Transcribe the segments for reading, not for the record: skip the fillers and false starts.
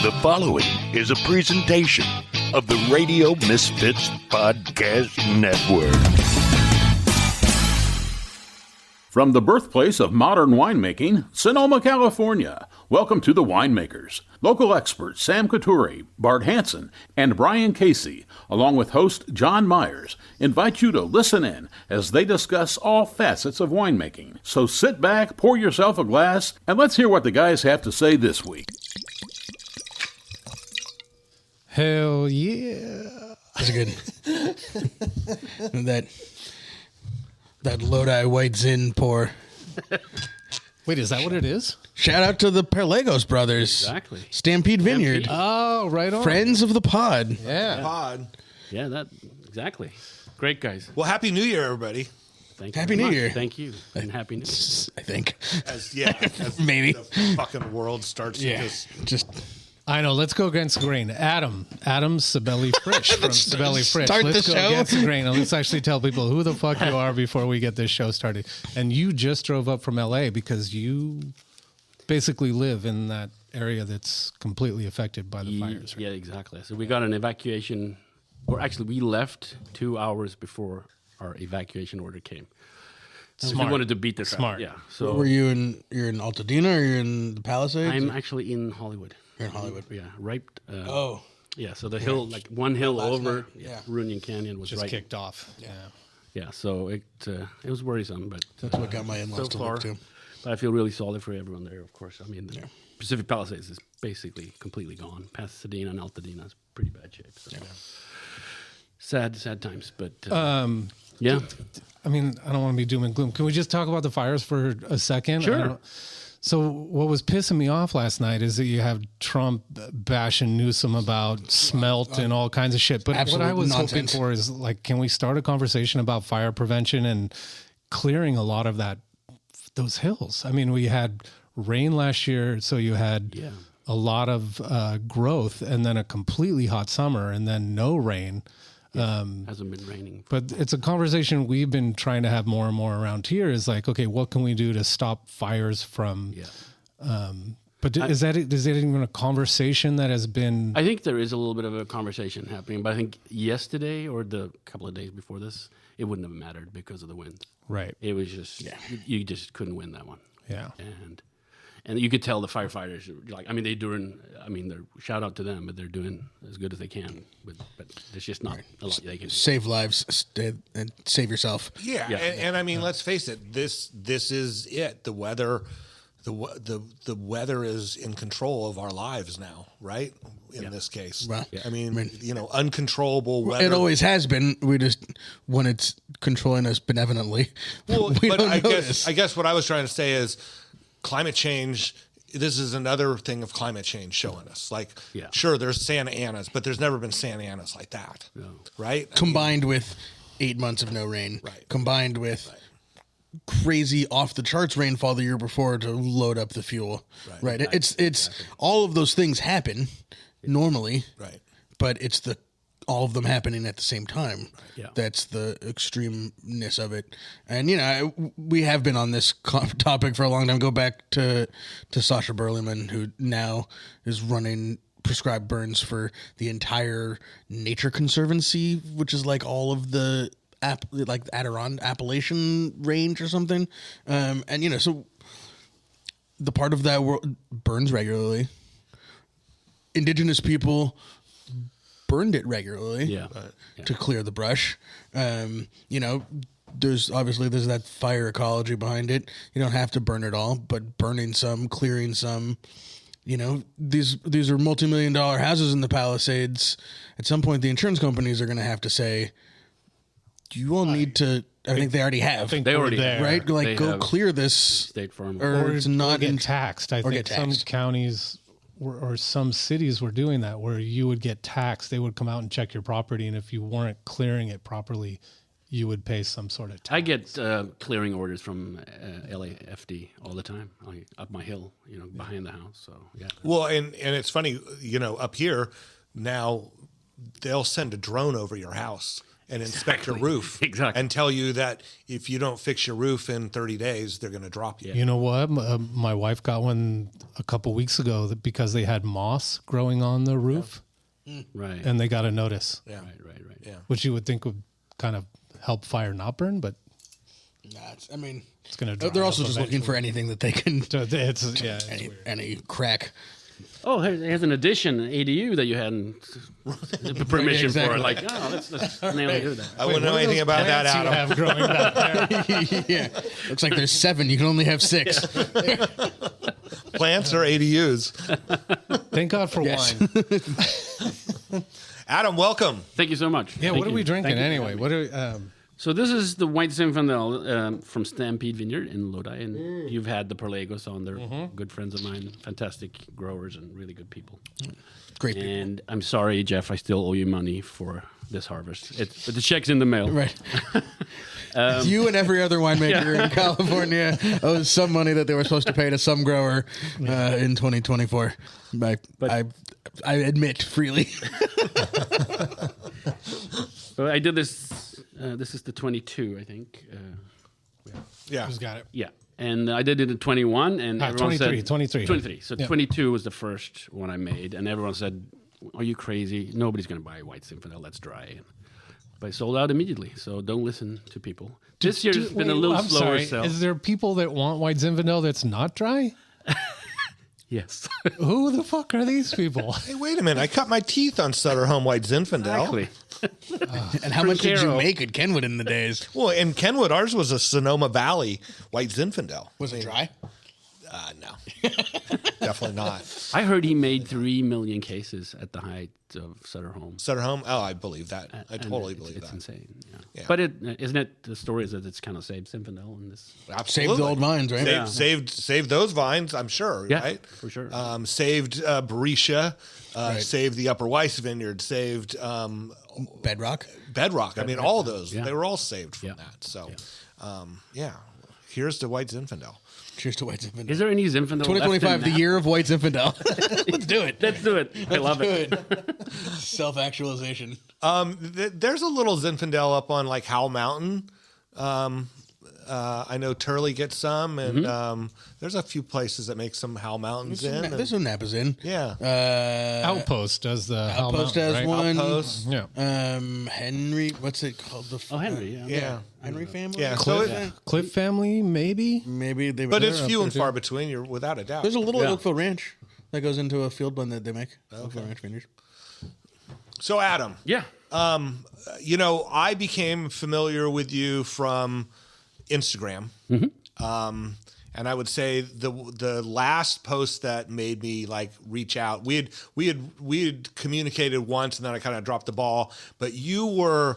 The following is a presentation of the Radio Misfits Podcast Network. From the birthplace of modern winemaking, Sonoma, California, welcome to the Winemakers. Local experts Sam Couture, Bart Hansen, and Brian Casey, along with host John Myers, invite you to listen in as they discuss all facets of winemaking. So sit back, pour yourself a glass, and let's hear what the guys have to say this week. Hell yeah. That's good. that Lodi White Zin pour. Wait, is that what it is? Shout out to the Perlegos brothers. Exactly. Stampede Vineyard. Oh, right on. Friends of the pod. Yeah. Pod. Yeah, that exactly. Great guys. Well, Happy New Year, everybody. Thank you Happy very New much. Year. Thank you. And Happy New Year. I think. As Maybe. the fucking world starts to Just I know. Let's go against the grain. Adam Sabelli-Frisch from Sabelli-Frisch. Start Let's the go show. against the grain and let's actually tell people who the fuck you are before we get this show started. And you just drove up from LA because you basically live in that area that's completely affected by the fires. Right? Yeah, exactly. So we got an evacuation, or actually we left 2 hours before our evacuation order came. So we wanted to beat the crowd. Smart. Yeah. So you're in Altadena or you're in the Palisades? I'm actually in Hollywood. You're in Hollywood. Yeah, right. Oh. Yeah, so the hill, like one hill over, Yeah. Runyon Canyon was Just right. kicked off. Yeah. Yeah, so it was worrisome, but That's what got my in-laws so to far, look to. but I feel really solid for everyone there, of course. I mean, the Pacific Palisades is basically completely gone. Pasadena and Altadena is pretty bad shape. So. Sad times, but yeah. I mean, I don't want to be doom and gloom. Can we just talk about the fires for a second? Sure. So what was pissing me off last night is that you have Trump bashing Newsom about smelt and all kinds of shit. But what I was hoping for is, like, can we start a conversation about fire prevention and clearing a lot of those hills? I mean, we had rain last year, so you had a lot of growth, and then a completely hot summer, and then no rain. Hasn't been raining. But it's a conversation we've been trying to have more and more around here is like, okay, what can we do to stop fires from, but is that even a conversation that has been? I think there is a little bit of a conversation happening, but I think yesterday or the couple of days before this, it wouldn't have mattered because of the wind. Right. It was just, you just couldn't win that one. Yeah. And you could tell the firefighters, like, I mean, they're shout out to them, but they're doing as good as they can. But there's just not a lot they can do. Save lives and save yourself. Yeah. And I mean, let's face it. This is it. The weather is in control of our lives now, right? In this case, Well, I mean, uncontrollable weather. It always has been. We just, when it's controlling us benevolently, Well, we but don't I notice. guess what I was trying to say is climate change. This is another thing of climate change showing us. Like, sure, there's Santa Anas, but there's never been Santa Anas like that, right? Combined with 8 months of no rain, Right. combined with crazy off the charts rainfall the year before to load up the fuel, right? It's all of those things happen normally, Right. but it's all of them happening at the same time. Yeah. That's the extremeness of it. And, we have been on this topic for a long time. Go back to Sasha Berleman, who now is running prescribed burns for the entire Nature Conservancy, which is like all of the Appalachian range or something. So the part of that world burns regularly. Indigenous people burned it regularly to clear the brush. There's that fire ecology behind it. You don't have to burn it all, but burning some, clearing some, these are multi-million-dollar houses in the Palisades. At some point, the insurance companies are going to have to say, you all need to, I think they already have. I think They already there. right? Like, They go have clear this. State Farm. Or it's not get taxed. I think get some taxed. counties or some cities were doing that where you would get taxed. They would come out and check your property, and if you weren't clearing it properly, you would pay some sort of tax. I get clearing orders from LAFD all the time, up my hill, behind the house. So yeah. Well, and it's funny, up here now, they'll send a drone over your house and inspect your roof. Exactly. And tell you that if you don't fix your roof in 30 days, they're going to drop you. You know what? My wife got one a couple weeks ago because they had moss growing on the roof. Right. And they got a notice. Yeah. Right. Yeah. Which you would think would kind of help fire not burn, but It's going to. they're also just looking for anything that they can. It's Any crack. Oh, here's an addition, an ADU that you hadn't permission for. Like, let's nail do that. I wouldn't know anything about that, Adam. You have growing back there. Yeah. Looks like there's 7. You can only have 6. Plants or ADUs? Thank God for wine. Adam, welcome. Thank you so much. Yeah, Thank what are you. we drinking Thank you for anyway? having What me. are So this is the White Zinfandel from Stampede Vineyard in Lodi, and you've had the Perlegos on. They're good friends of mine, fantastic growers and really good people. Great people. And I'm sorry, Jeff, I still owe you money for this harvest. But the check's in the mail. Right. You and every other winemaker in California owes some money that they were supposed to pay to some grower in 2024. I admit freely. But I did this. This is the 22, I think. Yeah. who's got it? Yeah. And I did it in 21, and everyone 23, said... 23. 23. So Yeah. 22 was the first one I made, and everyone said, are you crazy? Nobody's going to buy White Zinfandel. That's dry. But I sold out immediately, so don't listen to people. This year's been a little slower sell. Is there people that want White Zinfandel that's not dry? Yes. Who the fuck are these people? Hey, wait a minute. I cut my teeth on Sutter Home White Zinfandel. Exactly. And how much did you Caro. make at Kenwood in the days? Well, in Kenwood, ours was a Sonoma Valley White Zinfandel. Was it dry? No. Definitely not. I heard he made 3 million cases at the height of Sutter Home. Sutter Home? Oh, I believe that. I And totally it's believe that. insane. Yeah. Yeah. But isn't it the story is that it's kind of saved Zinfandel in this? Absolutely. Saved the old vines, right? Yeah. Saved those vines, I'm sure, Yeah, right? for sure. Saved Berisha, Right. saved the Upper Weiss Vineyard, saved Bedrock. Bedrock. I mean, all of those. Yeah. They were all saved from Yeah. that. So, yeah. Here's to White Zinfandel. Cheers to White Zinfandel. Is there any Zinfandel 2025, the year of White Zinfandel. Let's do it. Let's do it. I love it. Self-actualization. There's a little Zinfandel up on like Howell Mountain. I know Turley gets some, and there's a few places that make some Howell Mountains in. This one Napa's in. Yeah. Outpost does the Hell Outpost Mountain, has right? one. Outpost. Yeah. Henry, what's it called? Henry, yeah. Yeah. Henry family? Yeah. So Cliff family, maybe. Maybe they were but there it's up few there and too. far between, you're without a doubt. There's a little Yeah. Oakville Ranch that goes into a field blend that they make. Oakville Ranch Vineyards. So, Adam, Yeah. I became familiar with you from Instagram. And I would say the last post that made me like reach out, we had communicated once, and then I kind of dropped the ball. But you were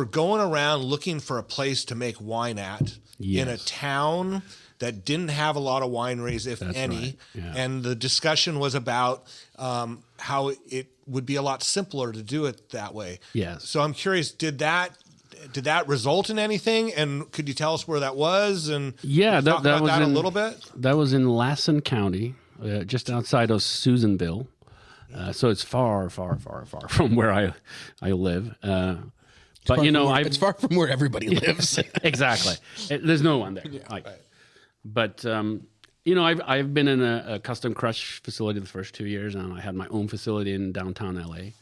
going around looking for a place to make wine at in a Yes. town that didn't have a lot of wineries, if That's any. right, yeah. And the discussion was about how it would be a lot simpler to do it that way. Yes. So I'm curious, did that result in anything? And could you tell us where that was? And Yeah, talk that about was that in a little bit. That was in Lassen County, just outside of Susanville. So it's far, far, far, far from where I live. But It's far from where everybody lives. exactly. There's no one there. But I've been in a custom crush facility the first 2 years, and I had my own facility in downtown LA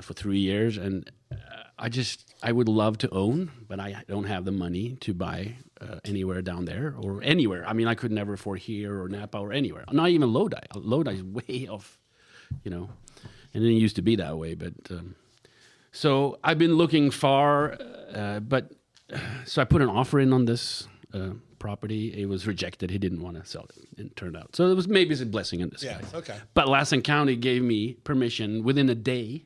for 3 years, and I would love to own, but I don't have the money to buy anywhere down there or anywhere. I mean, I could never afford here or Napa or anywhere. Not even Lodi. Lodi is way off, and it used to be that way. But so I've been looking far, so I put an offer in on this property. It was rejected. He didn't want to sell it, it turned out. So maybe it's a blessing in disguise. Yeah, okay. But Lassen County gave me permission within a day.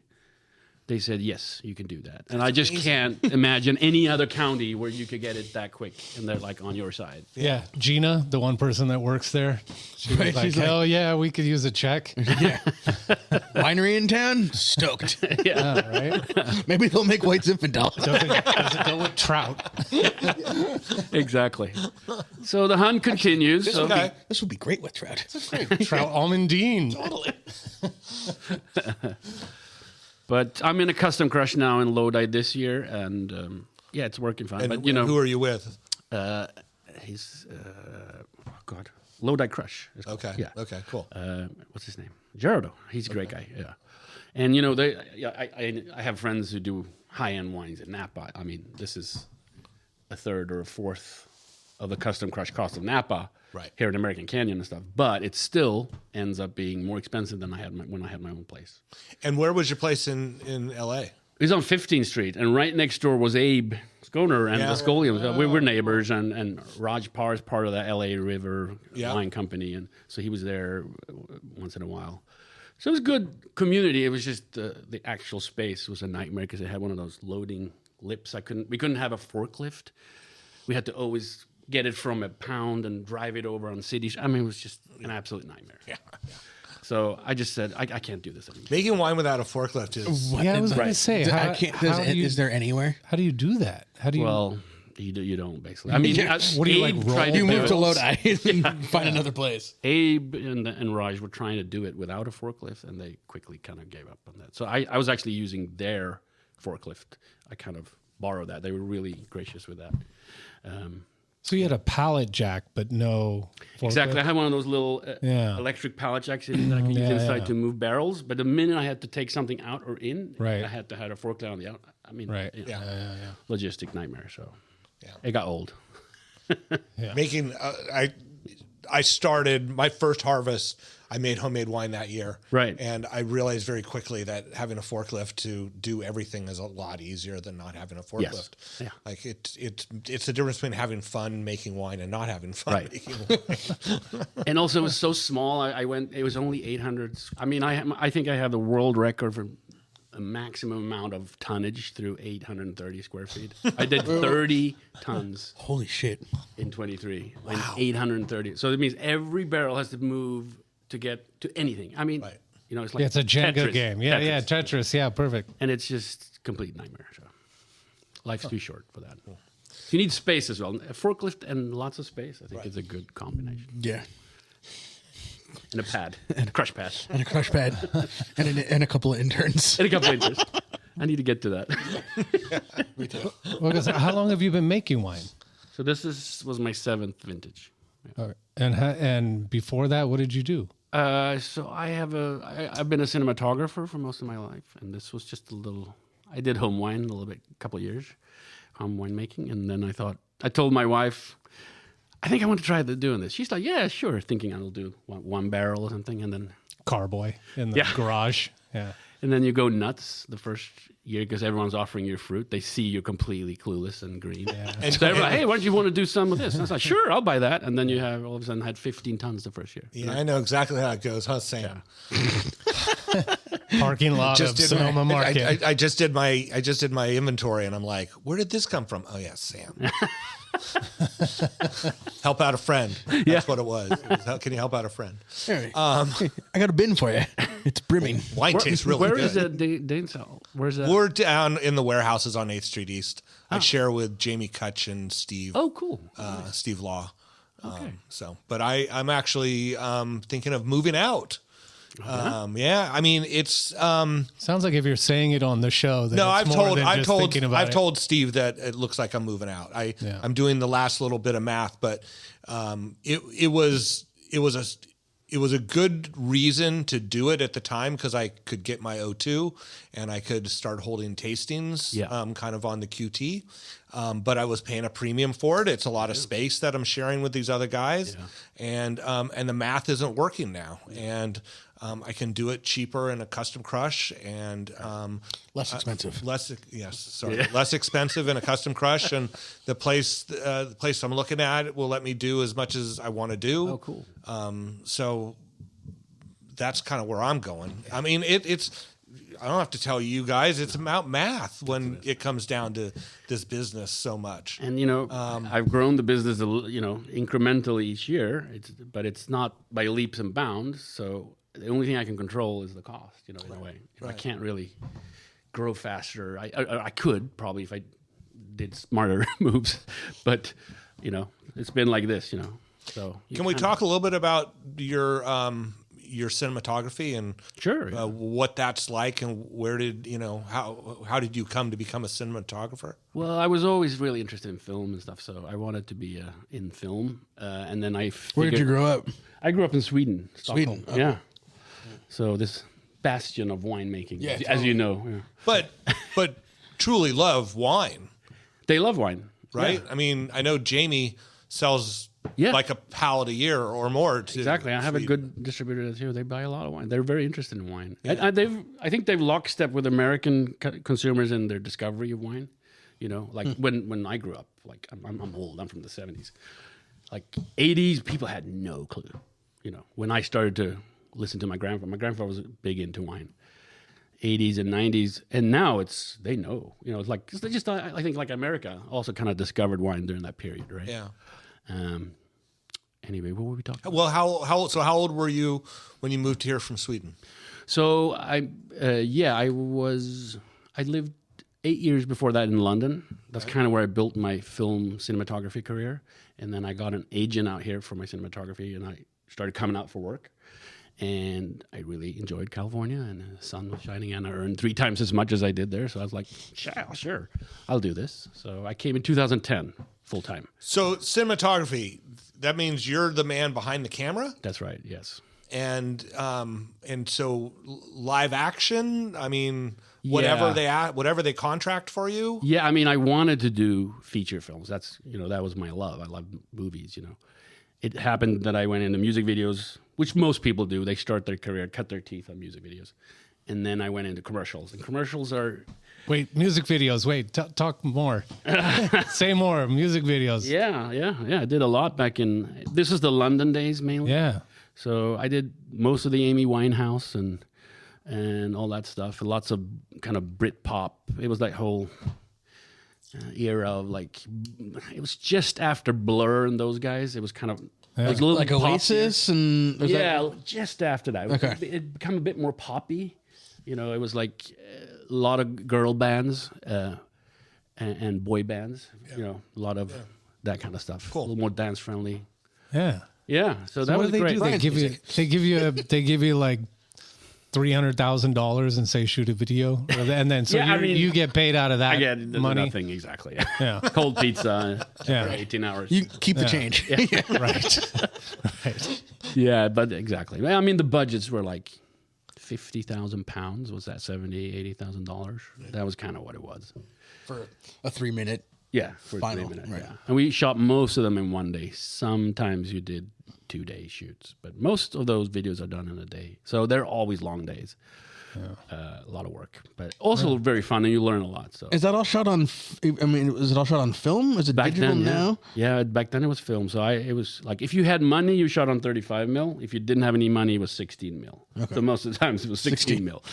They said, yes, you can do that. And I just can't imagine any other county where you could get it that quick and they're like on your side. Yeah. Gina, the one person that works there, she was like, hell yeah, we could use a check. Yeah. Winery in town? Stoked. Yeah, right? Maybe they'll make White Zinfandel. Does it go with trout? Exactly. So the hunt continues. So This would be great with trout. Trout almondine. Totally. But I'm in a custom crush now in Lodi this year, and it's working fine. And but who are you with? He's Lodi Crush. Okay. Yeah. Okay. Cool. What's his name? Gerardo. He's a great guy. Yeah. And I have friends who do high-end wines in Napa. I mean, this is a third or a fourth of the custom crush cost of Napa here in American Canyon and stuff. But it still ends up being more expensive than when I had my own place. And where was your place in L.A.? It was on 15th Street, and right next door was Abe Skoner and the Scullions. We were neighbors, and Raj Parr is part of the L.A. River Wine Company, and so he was there once in a while. So it was a good community. It was just the actual space was a nightmare because it had one of those loading lips. We couldn't have a forklift. We had to always get it from a pound and drive it over on city. I mean, it was just an absolute nightmare. Yeah. So I just said, I can't do this anymore. Making wine without a forklift is... Yeah, I was going to say, is there anywhere? How do you do that? How do you... Well, you don't, basically. I mean, what do you like, roll? You move to Lodi and find another place. Abe and Raj were trying to do it without a forklift, and they quickly kind of gave up on that. So I was actually using their forklift. I kind of borrowed that. They were really gracious with that. So you had a pallet jack, but no forklift? Exactly. I had one of those little electric pallet jacks that I can use inside to move barrels. But the minute I had to take something out or in, I had to have a forklift on the out. I mean, logistic nightmare. So it got old. Making, I started my first harvest. I made homemade wine that year. Right. And I realized very quickly that having a forklift to do everything is a lot easier than not having a forklift. Yes. Yeah. Like it's the difference between having fun making wine and not having fun making wine. And also it was so small. It was only 800. I mean, I think I have the world record for a maximum amount of tonnage through 830 square feet. I did 30 tons. Holy shit. In 23. Wow. In 830. So it means every barrel has to move to get to anything. I mean, it's like it's a Jenga Tetris. game. Yeah, Tetris. Yeah, perfect. And it's just complete nightmare. So life's too short for that. You need space as well. A forklift and lots of space, I think, is a good combination. Yeah. And a pad, and a crush pad, and a crush pad, and a couple of interns, and a couple of interns. I need to get to that. Me too. Well, how long have you been making wine? So this was my 7th vintage. Yeah. All right. And before that, what did you do? So I've been a cinematographer for most of my life, and this was just a little. I did home wine a couple of years, home winemaking, and then I told my wife, I think I want to try doing this. She's like, yeah, sure, thinking I'll do one barrel or something, and then carboy in the garage. Yeah. And then you go nuts the first year because everyone's offering you fruit. They see you're completely clueless and green. Yeah. And so everyone, hey, why don't you want to do some of this? And I was like, sure, I'll buy that. And then you have all of a sudden had 15 tons the first year. Yeah, I know exactly how it goes, huh, Sam? Yeah. Parking lot of Sonoma Market. I just did my inventory, and I'm like, where did this come from? Oh yeah, Sam. Help out a friend. That's what it was. Can you help out a friend? I got a bin for you. It's brimming. Wine tastes really good. Where is it? Where's that? We're down in the warehouses on 8th Street East. I share with Jamie Kutch and Steve. Oh, cool. Nice. Steve Law. Okay. But I'm actually thinking of moving out. Yeah, I mean it's sounds like if you're saying it on the show. That no, it's I've told Steve that it looks like I'm moving out. I'm doing the last little bit of math, but it was a good reason to do it at the time because I could get my O2 and I could start holding tastings kind of on the QT. But I was paying a premium for it. It's a lot of space that I'm sharing with these other guys, and the math isn't working now. And I can do it cheaper in a custom crush and less expensive. Less expensive in a custom crush, and the place I'm looking at will let me do as much as I want to do. Oh, cool. So that's kind of where I'm going. I mean, it's. I don't have to tell you guys, it's about math when it comes down to this business so much. And, I've grown the business, incrementally each year, but it's not by leaps and bounds. So the only thing I can control is the cost, in a way. I can't really grow faster. I could probably if I did smarter moves, but, it's been like this, So can we talk a little bit about your cinematography and Sure. what that's like, and where did how did you come to become a cinematographer? Well, I was always really interested in film and stuff, so I wanted to be in film. And then Where did you grow up? I grew up in Sweden. Stockholm. Okay. Yeah. So this bastion of winemaking, Yeah, as you know. Yeah. But truly love wine, They love wine. right? Yeah. I mean, I know Jamie sells like a pallet a year or more. Exactly. I have a good distributor too. They buy a lot of wine. They're very interested in wine. Yeah. I think they've lockstep with American consumers in their discovery of wine. Like when I grew up, like I'm old. I'm from the 70s. Like 80s, people had no clue. When I started to listen to my grandfather was big into wine. 80s and 90s, and now they know. It's like I think like America also kind of discovered wine during that period, right? Yeah. Anyway, what were we talking about? Well, how old were you when you moved here from Sweden? So I lived 8 years before that in London. That's kind of where I built my film cinematography career. And then I got an agent out here for my cinematography, and I started coming out for work. And I really enjoyed California, and the sun was shining, and I earned 3 times as much as I did there. So I was like, sure, I'll do this. So I came in 2010 full time. So cinematography, that means you're the man behind the camera? That's right, yes. And so live action, I mean, whatever they contract for you? Yeah, I mean, I wanted to do feature films. That's, that was my love. I love movies, It happened that I went into music videos, which most people do. They start their career, cut their teeth on music videos. And then I went into commercials. And commercials are... Wait, music videos. Wait, talk more. Say more. Music videos. Yeah. I did a lot back in... This is the London days, mainly. Yeah. So I did most of the Amy Winehouse and all that stuff. Lots of kind of Brit pop. It was that whole... era of it was just after Blur and those guys. It was kind of like Oasis and just after that. Okay. It became a bit more poppy. It was like a lot of girl bands and boy bands. A lot of that kind of stuff. Cool. A little more dance friendly. Yeah. Yeah. So that what was do they great. do? They give you like $300,000 and say shoot a video, and then you get paid out of that I get money. nothing exactly. Yeah. Cold pizza for 18 hours. you keep the change. Right. Yeah, but exactly. I mean, the budgets were like £50,000. Was that $80,000? That was kind of what it was For a 3-minute. Yeah, for Final, 3 minutes. right. Yeah, and we shot most of them in one day. Sometimes you did 2-day shoots, but most of those videos are done in a day. So they're always long days. A lot of work, but also very fun, and you learn a lot. So Is that all shot on? Is it all shot on film? Is it back digital then, now? Yeah, back then it was film. So it was like if you had money, you shot on 35 mil. If you didn't have any money, it was 16 mil. Okay. So most of the times it was 16 mil.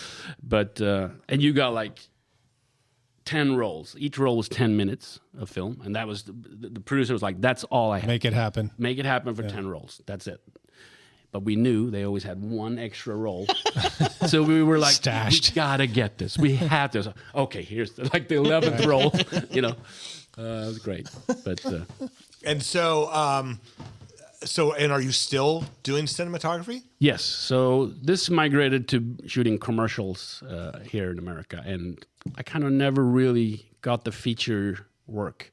But and you got like 10 rolls. Each roll was 10 minutes of film, and that was the producer was like, "That's all I have. Make it happen. Make it happen for 10 rolls. That's it." But we knew they always had one extra roll, so we were like, Stashed. "We gotta get this. We have this." Okay, here's the 11th roll. It was great. But And so, and are you still doing cinematography? yes, so this migrated to shooting commercials here in America, and I kind of never really got the feature work.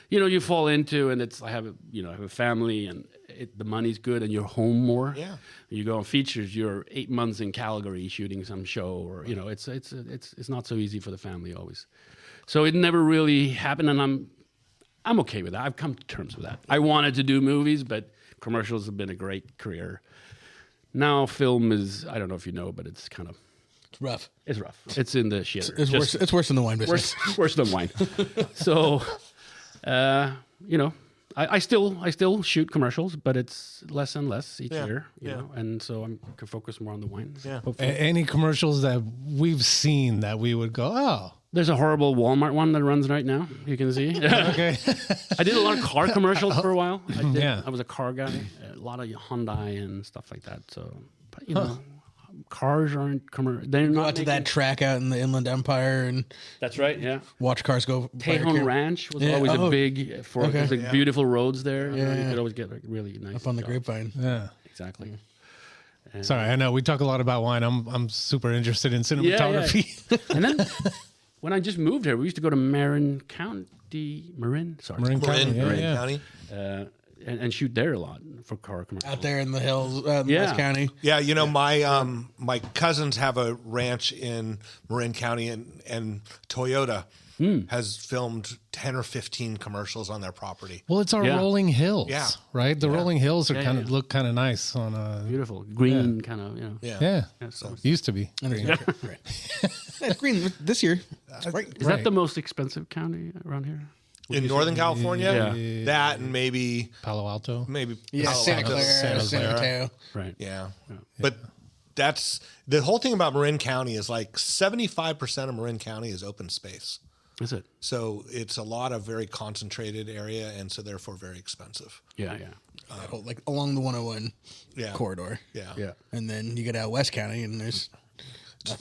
You fall into, and I have a family, and the money's good, and you're home more. Yeah. You go on features. You're 8 months in Calgary shooting some show, or it's not so easy for the family always. So it never really happened, and I'm okay with that. I've come to terms with that. I wanted to do movies, but commercials have been a great career. Now film is, I don't know if you know, but it's kind of Rough. It's rough. It's in the shit. It's worse. It's worse than the wine business. Worse than wine. So, I still shoot commercials, but it's less and less each year. You know, and so I can focus more on the wine. Yeah. Any commercials that we've seen that we would go, oh, There's a horrible Walmart one that runs right now. You can see. okay. I did a lot of car commercials for a while. Yeah. I was a car guy. A lot of Hyundai and stuff like that. So, but, you know, cars aren't commercial. They're Go not out to that track out in the Inland Empire and That's right. Yeah. watch cars go. by your Tejon camp. Ranch was Yeah, always oh. a big for Okay. there's like beautiful roads there. Yeah, You yeah. could always get like really nice Up on the stuff. grapevine. Yeah. Exactly. Sorry, I know we talk a lot about wine. I'm super interested in cinematography. Yeah. And then when I just moved here, we used to go to Marin County. Marin County. And shoot there a lot for car commercials. Out there in the hills, West County. Yeah, you know, my cousins have a ranch in Marin County, and Toyota has filmed 10 or 15 commercials on their property. Well, it's our rolling hills, right? The rolling hills are look kind of nice on a beautiful green kind of, Yeah. So used to be green. It's green this year. Is that the most expensive county around here? In Northern California, that and maybe Palo Alto, Santa Clara, San Mateo, right? Yeah, but that's the whole thing about Marin County is like 75% of Marin County is open space. Is it? So it's a lot of very concentrated area, and so therefore very expensive. Yeah. That whole, like along the 101 corridor. Yeah. And then you get out West County, and there's.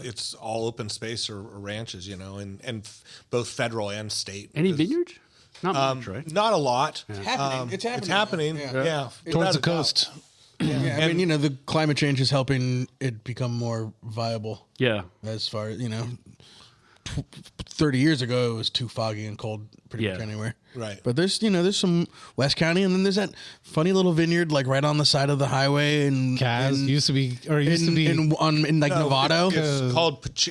It's all open space or ranches, you know, and both federal and state. Any vineyards? Not much, right? Not a lot. It's happening. It's happening. Yeah. Towards the coast. Yeah, I mean, you know, the climate change is helping it become more viable. Yeah. As far as, 30 years ago, it was too foggy and cold pretty much anywhere. Right. But there's some West County, and then there's that funny little vineyard like right on the side of the highway in used to be in Novato.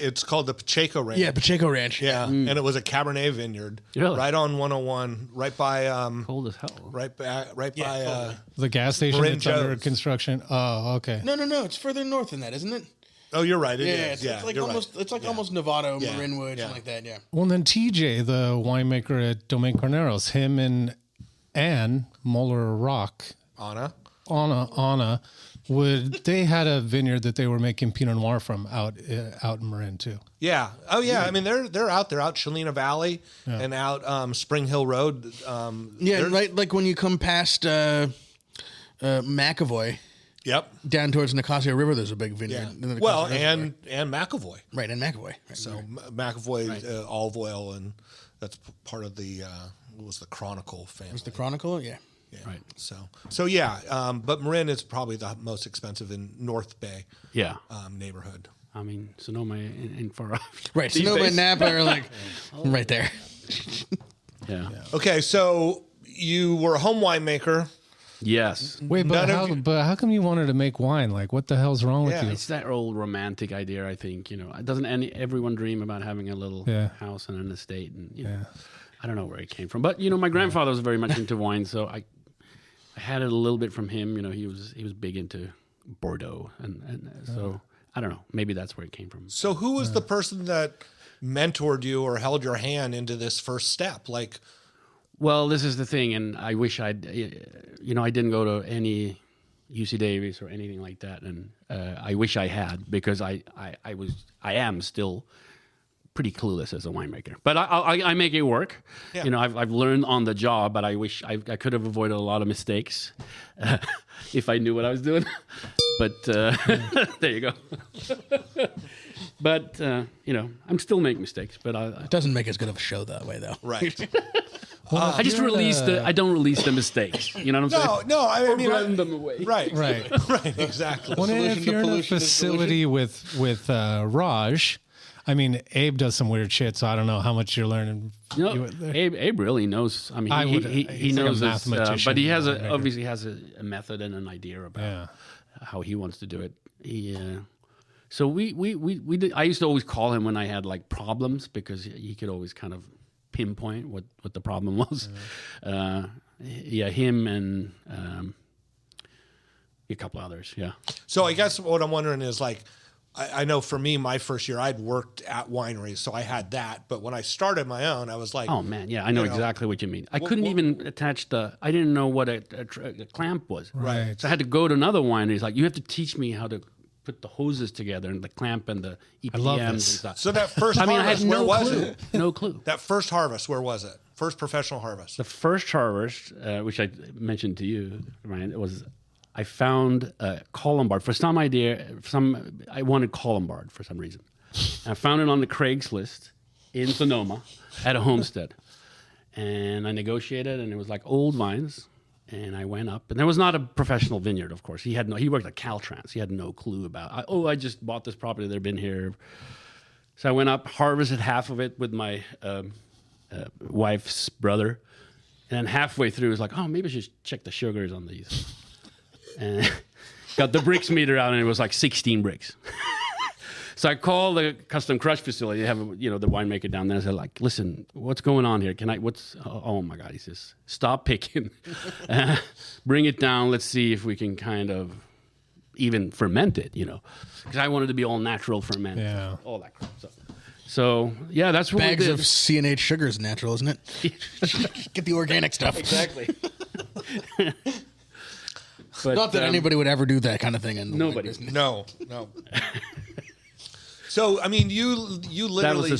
It's called the Pacheco Ranch. Yeah, Pacheco Ranch. Yeah, and it was a Cabernet vineyard right on 101, right by cold as hell. Right by the gas station Marin that's under Joe's. construction. Oh, okay. No, it's further north than that, isn't it? Oh, you're right. It is. It's like almost right. It's like almost Novato, Marinwood, something like that. Yeah. Well, and then TJ, the winemaker at Domaine Carneros, him and Anne Moeller Rock, Anna, they had a vineyard that they were making Pinot Noir from out in Marin too. Yeah. Oh, yeah. I mean, they're out there, out Chelina Valley and out Spring Hill Road. Right. Like when you come past McAvoy. Yep. Down towards Nicosia River, there's a big vineyard. Yeah. Well, and McAvoy. Right, and McAvoy. Right. So McAvoy olive oil, and that's part of the was the Chronicle family. Was the Chronicle? Yeah. Right. But Marin is probably the most expensive in North Bay. Yeah. Neighborhood. I mean, Sonoma and far off. Right. Sonoma and Napa are like right there. Yeah. Okay, so you were a home winemaker. Yes. Wait, but how come you wanted to make wine? Like, what the hell's wrong with you? It's that old romantic idea, I think. Doesn't everyone dream about having a little house and an estate? And I don't know where it came from, but my grandfather was very much into wine, so I had it a little bit from him. He was big into Bordeaux, and so I don't know. Maybe that's where it came from. So who was the person that mentored you or held your hand into this first step? Like. Well, this is the thing, and I wish I didn't go to any UC Davis or anything like that, and I wish I had, because I am still pretty clueless as a winemaker, but I make it work. Yeah. I've learned on the job, but I wish I could have avoided a lot of mistakes if I knew what I was doing. But there you go. But I'm still making mistakes, but it doesn't make as good of a show that way, though. Right. Well, I just I don't release the mistakes. You know what I'm saying? No, I mean, blend them away. Right, exactly. Well, if you're in a facility with Raj, I mean, Abe does some weird shit, so I don't know how much you're learning. Abe really knows. I mean, he knows like this, but he has obviously has a method and an idea about how he wants to do it. So we did. I used to always call him when I had like problems, because he could always kind of pinpoint what the problem was. Him and a couple others. Yeah. So I guess what I'm wondering is, like, I know for me, my first year, I'd worked at wineries, so I had that. But when I started my own, I was like, oh man, yeah, I know exactly what you mean. I couldn't even attach I didn't know what a clamp was. Right. So I had to go to another winery. It's like, you have to teach me how to put the hoses together and the clamp and the EPMs and stuff. So that first harvest, I had where was it? No clue. That first harvest, where was it? First professional harvest. The first harvest, which I mentioned to you, Ryan, it was, I found Colombard. I wanted Colombard for some reason. I found it on the Craigslist in Sonoma at a homestead. And I negotiated, and it was like old vines, And I went up, and there was not a professional vineyard, of course. He worked at Caltrans. He had no clue about, I just bought this property. They've been here. So I went up, harvested half of it with my wife's brother. And then halfway through, it was like, oh, maybe I should check the sugars on these. And got the bricks meter out, and it was like 16 bricks. So I called the custom crush facility. They have, the winemaker down there. I said, like, listen, what's going on here? Oh my God. He says, stop picking. Bring it down. Let's see if we can kind of even ferment it, Because I wanted to be all natural fermented. Yeah. All that crap. So yeah, that's what Bags we did. of C&H sugar is natural, isn't it? Get the organic stuff. Exactly. But, not that anybody would ever do that kind of thing in the nobody. No. So I mean, you literally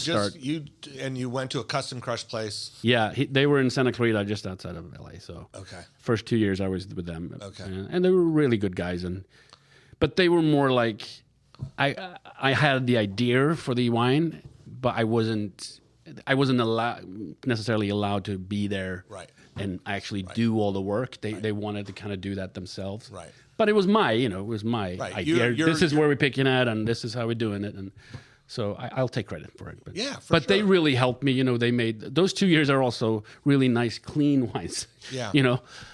you went to a custom crush place. Yeah, they were in Santa Clarita, just outside of LA. So okay, first 2 years I was with them. Okay, and they were really good guys, but they were more like I had the idea for the wine, but I wasn't necessarily allowed to be there. Right. And actually do all the work. They wanted to kind of do that themselves. Right. But it was my idea. This is where we're picking at, and this is how we're doing it. And so I'll take credit for it. But they really helped me. They made those 2 years are also really nice, clean wines. Yeah.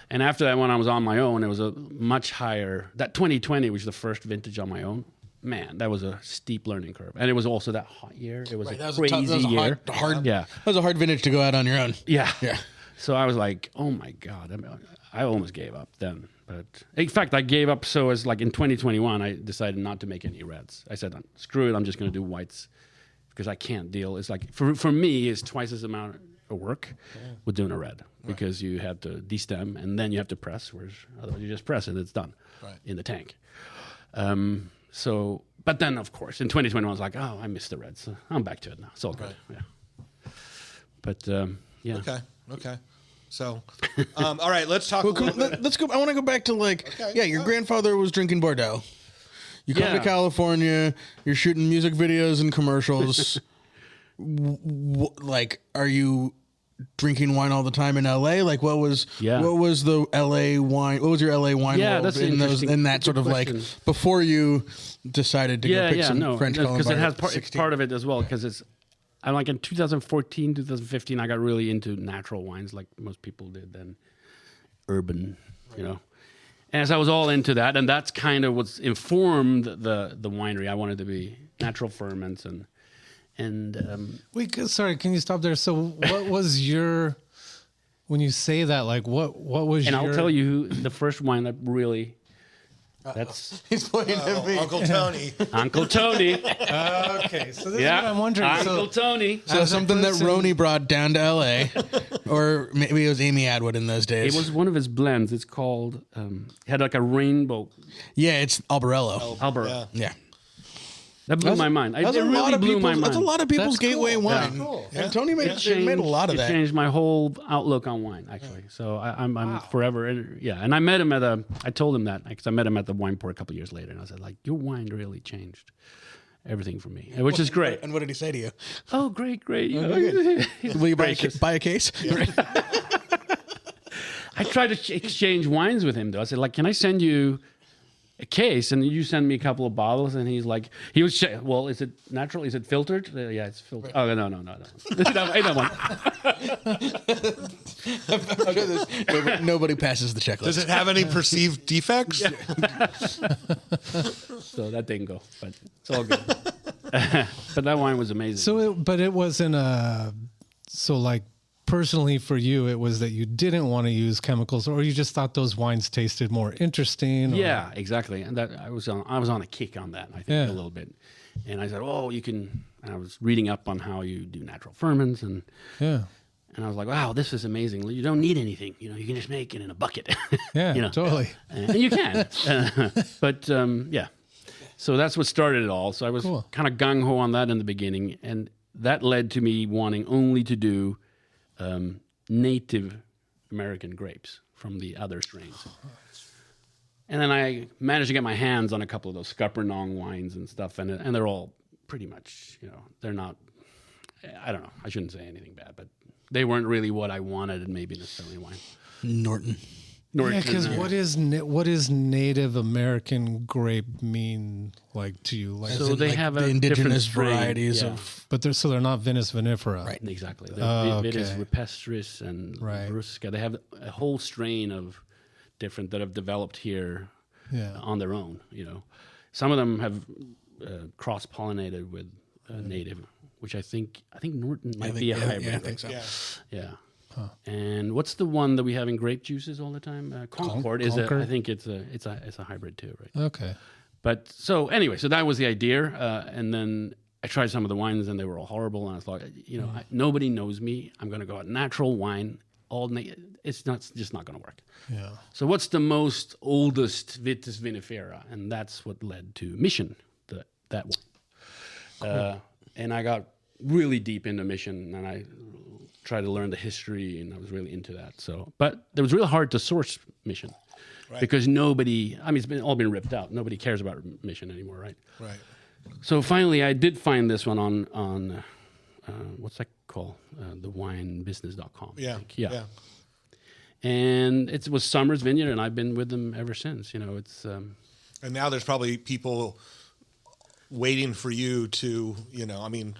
And after that, when I was on my own, it was a much higher. That 2020 was the first vintage on my own. Man, that was a steep learning curve, and it was also that hot year. It was a crazy year. That was a hard vintage to go out on your own. Yeah. Yeah. So I was like, oh my God, I almost gave up then. But in fact, I gave up. So as like in 2021, I decided not to make any reds. I said, screw it, I'm just going to do whites because I can't deal. It's like, for me, it's twice as amount of work with doing a red because you have to destem and then you have to press, whereas otherwise you just press and it's done in the tank. But then, of course, in 2021, I was like, oh, I missed the reds. So I'm back to it now. It's all good. Right. Yeah. But, yeah. Okay. So, all right, let's talk. Let's go. I want to go back to your grandfather was drinking Bordeaux. You come to California. You're shooting music videos and commercials. Are you drinking wine all the time in LA? Like, what was the LA wine? What was your LA wine world in that sort of question. Like before you decided to go pick some French Colombard? Because it has it's part of it as well. Because I'm like in 2014, 2015, I got really into natural wines like most people did then, urban, And as I was all into that, and that's kind of what's informed the winery. I wanted to be natural ferments and Wait, sorry, can you stop there? So what was when you say that, like what was and I'll tell you the first wine that really... He's pointing at me. Uncle Tony. Uncle Tony. Okay, so this is what I'm wondering. Uncle Tony. So something that Roni brought down to L.A., or maybe it was Amy Atwood in those days. It was one of his blends. It's called, it had like a rainbow. Yeah, it's Albarello. Albarello. Yeah. That blew my mind. It really blew my mind. That's a lot of people's gateway wine. Cool. And Tony made a lot of that. It changed my whole outlook on wine, actually. So I'm forever. And I met him I told him that because I met him at the wine port a couple years later. And I said, like, your wine really changed everything for me, which is great. And what did he say to you? Oh, great. Will you buy a case? Yeah. I tried to exchange wines with him, though. I said, like, can I send you a case and you send me a couple of bottles? And he's like, well, is it natural? Is it filtered? Yeah, it's filtered. Oh, no. Ain't that one. Nobody passes the checklist. Does it have any perceived defects? So that didn't go, but it's all good. But that wine was amazing. So, but it wasn't personally for you, it was that you didn't want to use chemicals, or you just thought those wines tasted more interesting? Yeah, exactly. And that I was on a kick on that, I think, a little bit. And I said, you can. And I was reading up on how you do natural ferments, and I was like, wow, this is amazing. You don't need anything. You can just make it in a bucket. Yeah, totally. And you can. But so that's what started it all. So I was kind of gung ho on that in the beginning, and that led to me wanting only to do Native American grapes from the other strains. And then I managed to get my hands on a couple of those Scuppernong wines and stuff, and they're all pretty much, they're not, I don't know, I shouldn't say anything bad, but they weren't really what I wanted and maybe necessarily wine. Norton. Because what is Native American grape mean like to you? Like, so they have the indigenous varieties of, but they're not Vinus vinifera, right? Exactly. Okay. Vinus rupestris and Brusca. They have a whole strain of different that have developed here on their own. Some of them have cross pollinated with native, which I think Norton might be a hybrid. Yeah, I think so. Yeah. Huh. And what's the one that we have in grape juices all the time? Concord is I think it's a hybrid too, right? Okay. But so anyway, so that was the idea, and then I tried some of the wines and they were all horrible, and I thought, nobody knows me. I'm going to go out natural wine. It's just not going to work. Yeah. So what's the most oldest Vitis vinifera, and that's what led to Mission, that one. Cool. And I got really deep into Mission, and I tried to learn the history, and I was really into that. So, but it was really hard to source Mission because nobody. I mean, it's all been ripped out. Nobody cares about Mission anymore, right? Right. So finally, I did find this one on what's that called? Thewinebusiness.com. Yeah. And it was Summers Vineyard, and I've been with them ever since. It's. And now there's probably people waiting for you to,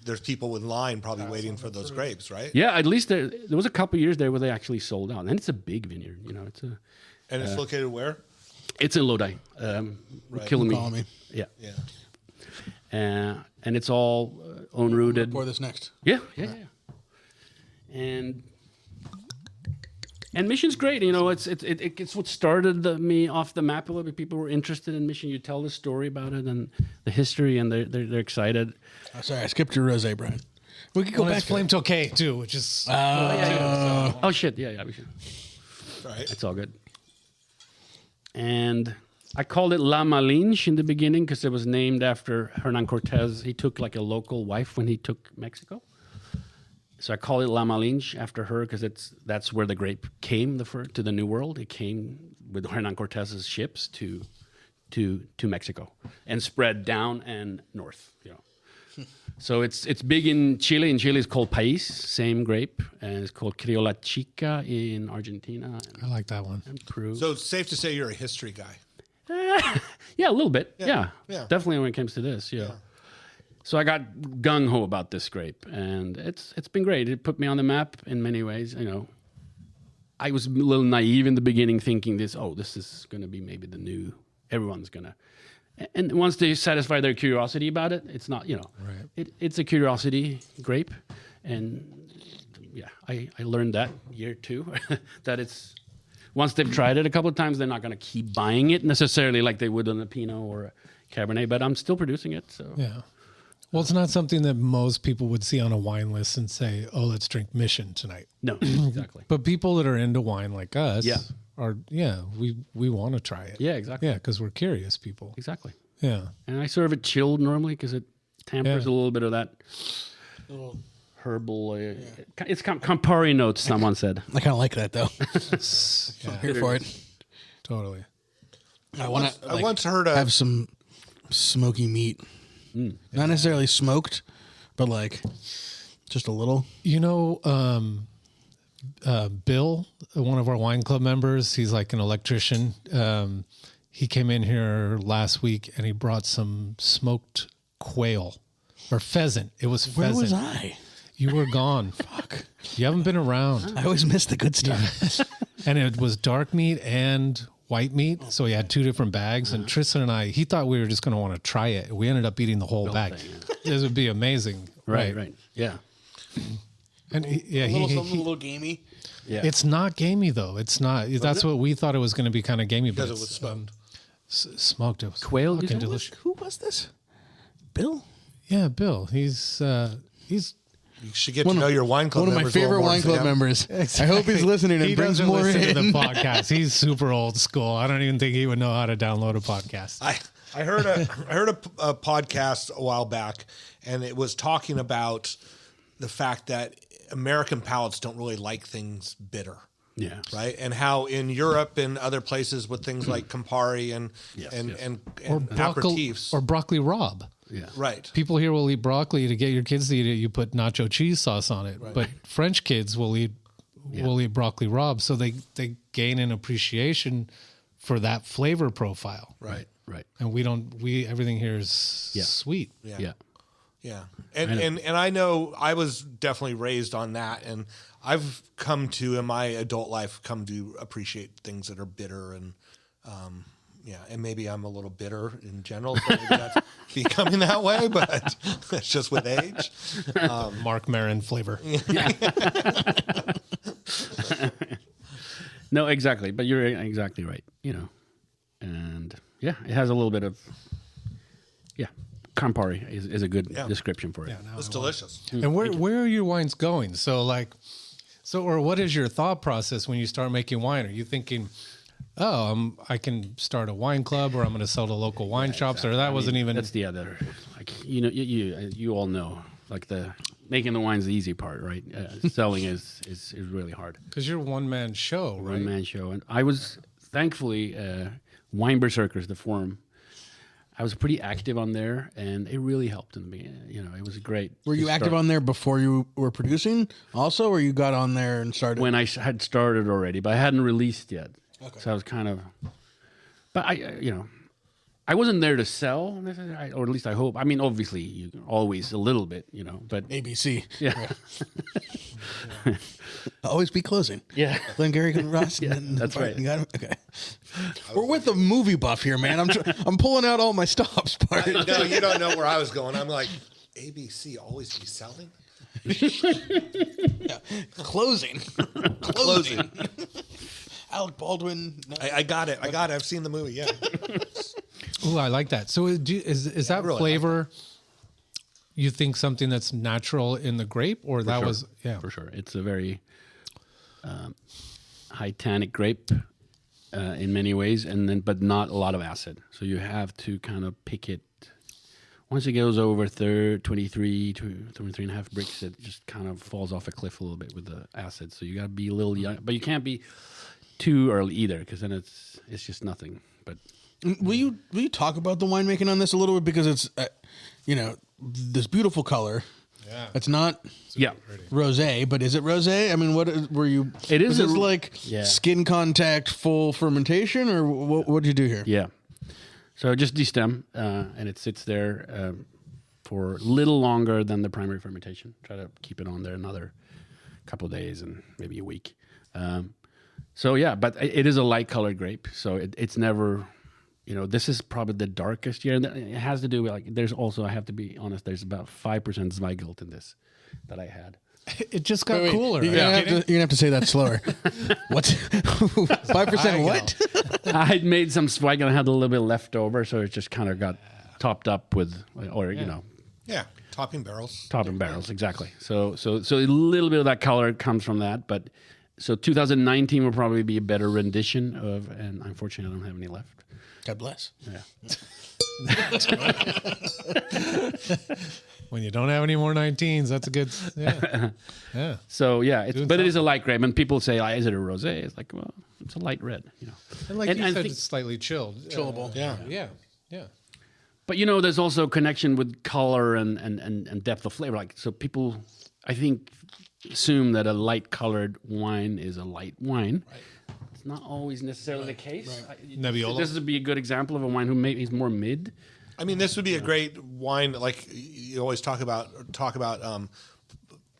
there's people in line probably waiting for those grapes, right? Yeah, at least there was a couple of years there where they actually sold out, and it's a big vineyard. And it's located where? It's in Lodi, Killamee. Yeah. And it's all own rooted. Pour this next. Yeah. And Mission's great. It's what started me off the map a little bit. People were interested in Mission. You tell the story about it and the history, and they're excited. Oh, sorry, I skipped your rosé, Brian. We could go back. Flame Tokay too, which is. Oh shit! Yeah. We should. Right. It's all good. And I called it La Malinche in the beginning because it was named after Hernan Cortez. He took like a local wife when he took Mexico. So I call it La Malinche after her because that's where the grape came to the New World. It came with Hernan Cortez's ships to Mexico and spread down and north. So it's big in Chile. In Chile, it's called País, same grape, and it's called Criolla Chica in Argentina. I like that one. And Peru. So it's safe to say you're a history guy. Yeah, a little bit. Yeah. Definitely when it comes to this. Yeah. So I got gung-ho about this grape, and it's been great. It put me on the map in many ways. I was a little naive in the beginning, thinking this is going to be maybe the new. Everyone's going to, and once they satisfy their curiosity about it, it's not. Right. It's a curiosity grape, and I learned that year too that it's. Once they've tried it a couple of times, they're not going to keep buying it necessarily like they would on a Pinot or a Cabernet. But I'm still producing it, so yeah. Well, it's not something that most people would see on a wine list and say, "Oh, let's drink Mission tonight." No, exactly. But people that are into wine like us, we want to try it. Yeah, exactly. Yeah, because we're curious people. Exactly. Yeah. And I serve it chilled normally because it tampers a little bit of that little herbal. It's Campari notes. Someone said. I kind of like that though. I'm here for it. Totally. I once heard of have some smoky meat. Not necessarily smoked, but like just a little. Bill, one of our wine club members, he's like an electrician. He came in here last week and he brought some smoked quail or pheasant. It was pheasant. Where was I? You were gone. Fuck. You haven't been around. I always miss the good stuff. And it was dark meat and white meat. So he had two different bags. And Tristan and I, he thought we were just going to want to try it. We ended up eating the whole bag. This would be amazing. Right. Yeah. And a little gamey. Yeah. It's not gamey though. It's not. That's what we thought it was going to be, kind of gamey. Because it was smoked. Smoked. It was quail. fucking delicious. Who was this? Bill? Yeah, Bill. He's. You should get to know your wine club. One of my favorite wine club members. Exactly. I hope he's listening and brings more listen in. To the podcast. He's super old school. I don't even think he would know how to download a podcast. I heard a podcast a while back, and it was talking about the fact that American palates don't really like things bitter. Yeah. Right. And how in Europe and other places with things like Campari and aperitifs or broccoli rabe. Yeah. Right. People here will eat broccoli to get your kids to eat it. You put nacho cheese sauce on it, right. But French kids will eat woolly broccoli raw, so they gain an appreciation for that flavor profile. Right. And everything here is sweet. Yeah. And I know I was definitely raised on that, and I've come to, in my adult life, appreciate things that are bitter and and maybe I'm a little bitter in general, so maybe that's becoming that way, but it's just with age. Mark Maron flavor. No, exactly. But you're exactly right, And it has a little bit of, Campari is a good description for it. Yeah, it's delicious. And where are your wines going? Or what is your thought process when you start making wine? Are you thinking, I can start a wine club, or I'm going to sell to local wine shops, exactly. Or that wasn't even... That's the other, you all know, like making the wine's the easy part, right? Selling is really hard. Because you're a one-man show, right? One-man show. And I was, thankfully, Wine Berserkers, the forum, I was pretty active on there, and it really helped in the beginning. It was great. Were you active on there before you were producing also, or you got on there and started? When I had started already, but I hadn't released yet. Okay. So I was kind of... But I wasn't there to sell, or at least I hope. I mean, obviously, you always a little bit, but... ABC. Yeah. Always be closing. Yeah. Glengarry and Ross. That's right. You got him? Okay. We're with the movie buff here, man. I'm pulling out all my stops. No, you don't know where I was going. I'm like, ABC always be selling? Closing. Alec Baldwin. No. I got it. I've seen the movie. Yeah. Oh, I like that. So is that really flavor? You think something that's natural in the grape, or for that sure. was for sure? It's a very high tannic grape in many ways, but not a lot of acid. So you have to kind of pick it. Once it goes over 23 to 23.5 bricks, it just kind of falls off a cliff a little bit with the acid. So you got to be a little young, but you can't be too early either, because then it's just nothing. But will you talk about the winemaking on this a little bit, because it's this beautiful color. Yeah, it's not rosé, but is it rosé? I mean, what were you? It is. Is like skin contact, full fermentation, or what did you do here? Yeah. So just destem, and it sits there for a little longer than the primary fermentation. Try to keep it on there another couple of days and maybe a week. But it is a light colored grape, so it's never, this is probably the darkest year. And it has to do with, there's also, I have to be honest, there's about 5% Zweigelt in this that I had. It just got cooler. You're gonna have to say that slower. What? 5% what? I had made some Zweigelt and I had a little bit left over, so it just kind of got topped up with, Yeah, topping barrels. Topping barrels, exactly. So a little bit of that color comes from that, but so 2019 will probably be a better rendition of, and unfortunately I don't have any left. God bless. Yeah. When you don't have any more 19s, that's a good, yeah. So it is a light grape, and people say, "Is it a rosé?" It's like, well, it's a light red, And like you said, it's slightly chilled, chillable. Yeah. But there's also a connection with color and depth of flavor. Like, so people, I think, assume that a light colored wine is a light wine. Right. It's not always necessarily the case. Right. Nebbiolo. This would be a good example of a wine who maybe is more mid. I mean, this would be a great wine. Like you always talk about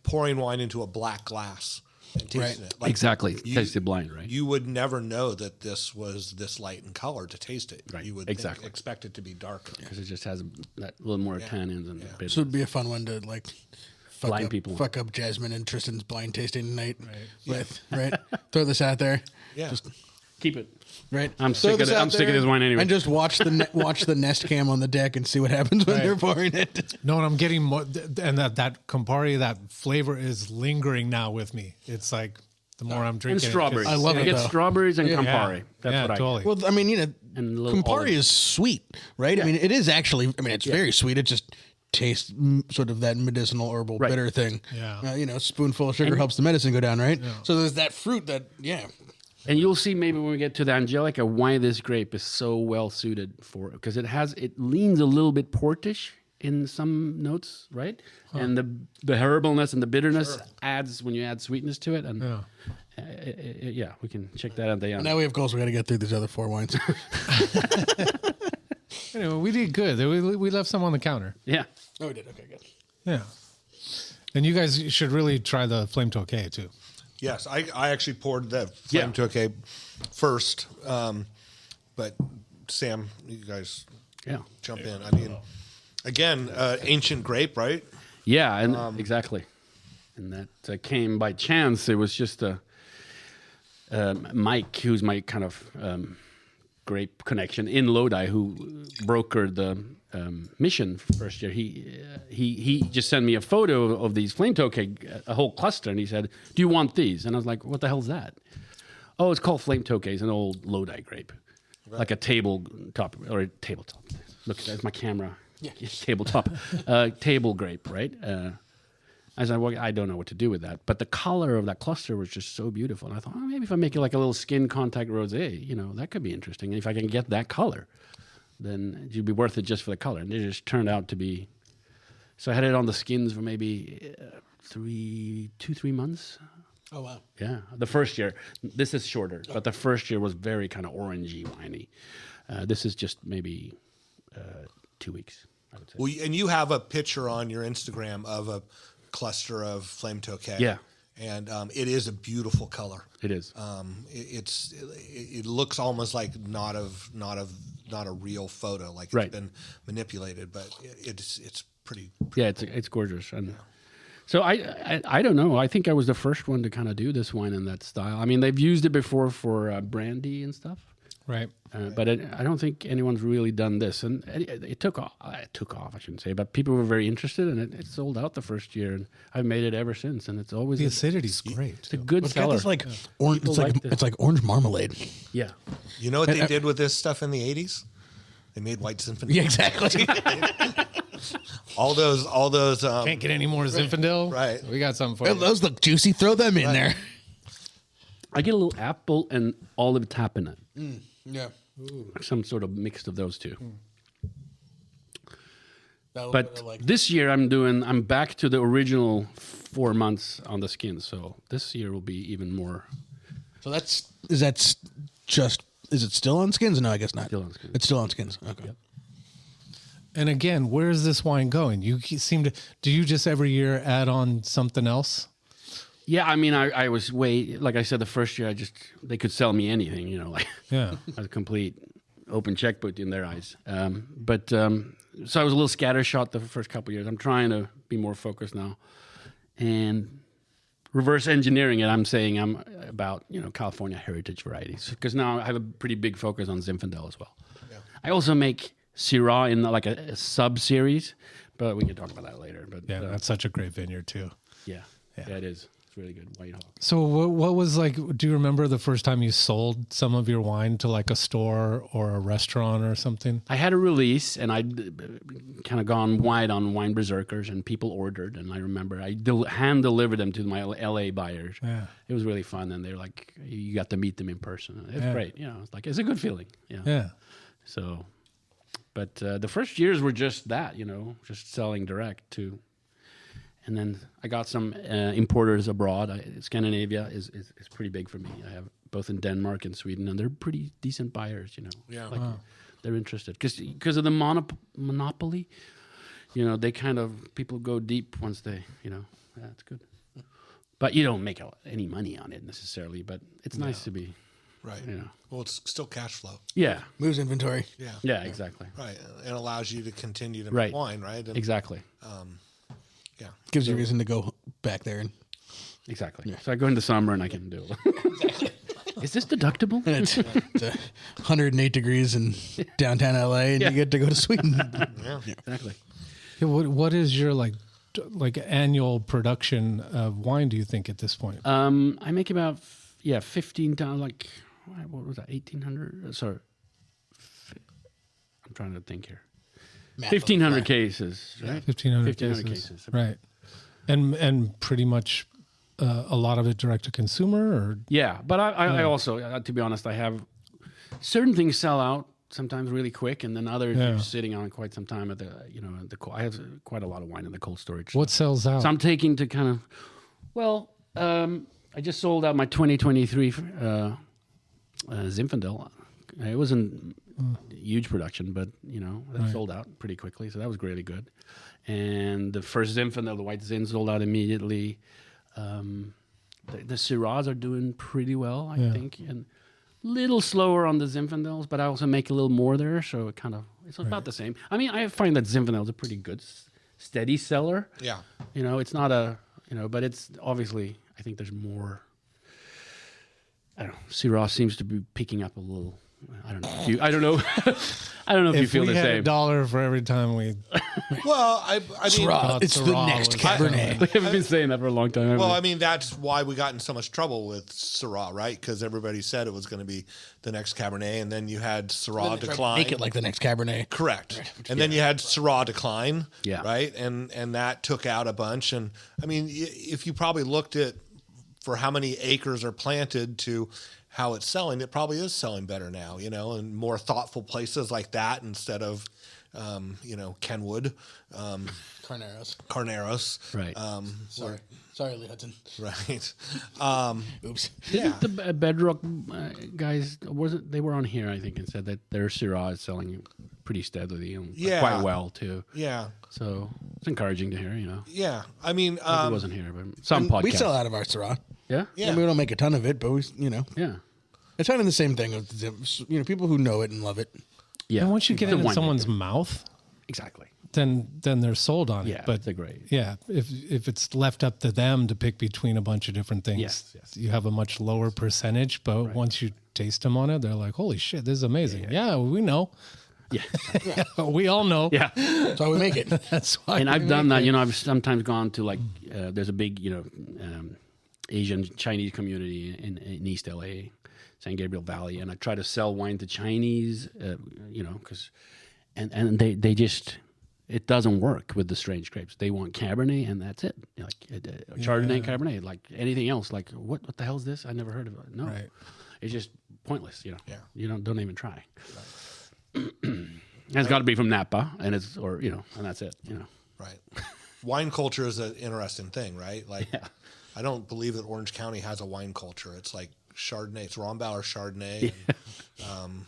pouring wine into a black glass and tasting it. Like, exactly. Taste it blind, right? You would never know that this was this light in color to taste it. Right. You would expect it to be darker. Because it just has that little more tannins and bitterness. So it'd be a fun one to fuck up Jasmine and Tristan's blind tasting night with, right? Throw this out there. Yeah. Just keep it. Right. I'm sick of this wine anyway. And just watch the Nest Cam on the deck and see what happens when they're pouring it. No, and I'm getting more, and that Campari, that flavor is lingering now with me. It's like the more I'm drinking, and strawberries. I love it. I get strawberries and Campari. That's what totally. I get. Well, I mean, and Campari is sweet, right? Yeah. I mean, it is actually. I mean, it's very sweet. It just tastes sort of that medicinal herbal bitter thing. Yeah. Spoonful of sugar helps the medicine go down, right? Yeah. So there's that fruit that And you'll see maybe when we get to the Angelica why this grape is so well suited for, because it leans a little bit portish in some notes, right? And the herbalness and the bitterness adds when you add sweetness to it. And we can check that out. Now we, of course, we got to get through these other 4 wines. Anyway, we did good. We left some on the counter. Yeah. Oh, we did. Okay, good. Yeah. And you guys should really try the Flame Tokay too. Yes, I actually poured the Flame Tokay first, but Sam, you guys jump in. I mean, again, ancient grape, right? Yeah, and exactly. And that came by chance. It was just Mike, who's my kind of grape connection in Lodi, who brokered the Mission first year. He just sent me a photo of these Flame Tokay, a whole cluster, and he said, "Do you want these?" And I was like, "What the hell's that?" Oh, it's called Flame Tokay. It's an old Lodi grape, like a tabletop. Look, that's my camera. Yeah, tabletop, table grape, right? I said, well, I don't know what to do with that. But the color of that cluster was just so beautiful. And I thought, maybe if I make it like a little skin contact rosé, that could be interesting. And if I can get that color, then it'd be worth it just for the color. And it just turned out to be. So I had it on the skins for maybe 3 months. Oh, wow. Yeah. The first year, this is shorter, but the first year was very kind of orangey, winey. This is just maybe 2 weeks, I would say. Well, and you have a picture on your Instagram of a cluster of Flame Tokay. Yeah. And it is a beautiful color. It is. It looks almost like not a real photo, like it's been manipulated, but it's pretty. Yeah, it's gorgeous. And so I don't know. I think I was the first one to kind of do this wine in that style. I mean, they've used it before for brandy and stuff. Right. But I don't think anyone's really done this. And it took off. I shouldn't say, but people were very interested, and it sold out the first year, and I've made it ever since. And it's always the acidity's great. It's a good seller. It's like orange. It's like orange marmalade. Yeah. You know what they did with this stuff in the 80s? They made White Zinfandel. Yeah, exactly. all those. Can't get any more Zinfandel. Right. We got something for you. Those look juicy. Throw them in there. I get a little apple and olive tap in it. Yeah. Some sort of mix of those two. But this year I'm back to the original 4 months on the skin. So this year will be even more. So is it still on skins? No, I guess not. Still on skins. It's still on skins. Okay. Yep. And again, where is this wine going? You seem to. Do you just every year add on something else? Yeah, I mean, I was like I said, the first year they could sell me anything, I was a complete open checkbook in their eyes. So I was a little scattershot the first couple of years. I'm trying to be more focused now, and reverse engineering it. I'm saying I'm about California heritage varieties, because now I have a pretty big focus on Zinfandel as well. Yeah. I also make Syrah in like a sub series, but we can talk about that later. But that's such a great vineyard too. Yeah, it is. Really good White Hawk. So what was like, do you remember the first time you sold some of your wine to like a store or a restaurant or something? I had a release, and I'd kind of gone wide on Wine Berserkers, and people ordered, and I remember I hand delivered them to my LA buyers. Yeah. It was really fun, and they're like, you got to meet them in person. It's great. It's like, it's a good feeling. Yeah. So, but the first years were just that, just selling direct to. And then I got some importers abroad. Scandinavia is pretty big for me. I have both in Denmark and Sweden, and they're pretty decent buyers, Yeah. They're interested. Because of the monopoly, they kind of, people go deep once they, that's good. But you don't make any money on it necessarily, but it's nice to be. Right. Well, it's still cash flow. Yeah. Moves inventory. Yeah. Yeah, exactly. Right. It allows you to continue to make wine, right? And, exactly. Yeah. Gives you a reason to go back there. Exactly. Yeah. So I go in the summer and I can do it. Is this deductible? It's 108 degrees in downtown LA, and you get to go to Sweden. Yeah. Exactly. Yeah, what is your like annual production of wine, do you think, at this point? I make about 15 times, like, what was that, 1,800? Sorry. I'm trying to think here. 1,500 cases, right? 1,500 cases. Right. And pretty much a lot of it direct to consumer, or but I also, to be honest, I have certain things sell out sometimes really quick, and then others you're sitting on quite some time at the I have quite a lot of wine in the cold storage. What sells out? So I'm taking to kind of I just sold out my 2023 Zinfandel. It wasn't huge production, but that sold out pretty quickly, so that was really good. And the first Zinfandel, the white Zin, sold out immediately. The Syrahs are doing pretty well, I think, and little slower on the Zinfandels, but I also make a little more there, so it's about the same. I mean, I find that Zinfandel is a pretty good, steady seller. Yeah. It's not but it's obviously, I think there's more. I don't know. Syrah seems to be picking up a little. I don't know. I don't know. I don't know if you feel the same. If we had $1 for every time we. Well, I mean, Syrah, it's the next Cabernet. We haven't been saying that for a long time. Well, I mean, that's why we got in so much trouble with Syrah, right? Because everybody said it was going to be the next Cabernet, and then you had Syrah decline. Make it like the next Cabernet. Correct. And then you had Syrah decline, Yeah. right? And that took out a bunch. And I mean, if you probably looked at for how many acres are planted to how it's selling, it probably is selling better now, in more thoughtful places like that instead of, Kenwood, Carneros. Right. Sorry, Lee Hudson. Right. Oops. Yeah. The Bedrock guys, they were on here, I think, and said that their Syrah is selling pretty steadily and quite well too. Yeah. So it's encouraging to hear, Yeah. I mean, I wasn't here, but some podcasts. We sell out of our Syrah. Yeah? Yeah. I mean, we don't make a ton of it, but we, Yeah. It's kind of the same thing with people who know it and love it. Yeah. And once you get The it in winemaker. someone's mouth, Exactly. then they're sold on Yeah, it. But they're great. Yeah, if it's left up to them to pick between a bunch of different things, Yes. you have a much lower percentage. But once you taste them on it, they're like, "Holy shit, this is amazing!" Yeah, we know. Yeah. We all know. Yeah. That's why we make it. That's why. And we I've done make that. it. I've sometimes gone to there's a big, Asian Chinese community in East LA, San Gabriel Valley, and I try to sell wine to Chinese, because, and they just, it doesn't work with the strange grapes. They want Cabernet, and that's it. Chardonnay, Cabernet, like anything else. Like what the hell is this? I never heard of it. No, Right. It's just pointless. Yeah. You don't even try. And it's got to be from Napa, and and that's it. Right. Wine culture is an interesting thing, right? Like, I don't believe that Orange County has a wine culture. It's like Chardonnay. It's Rombauer Chardonnay. And,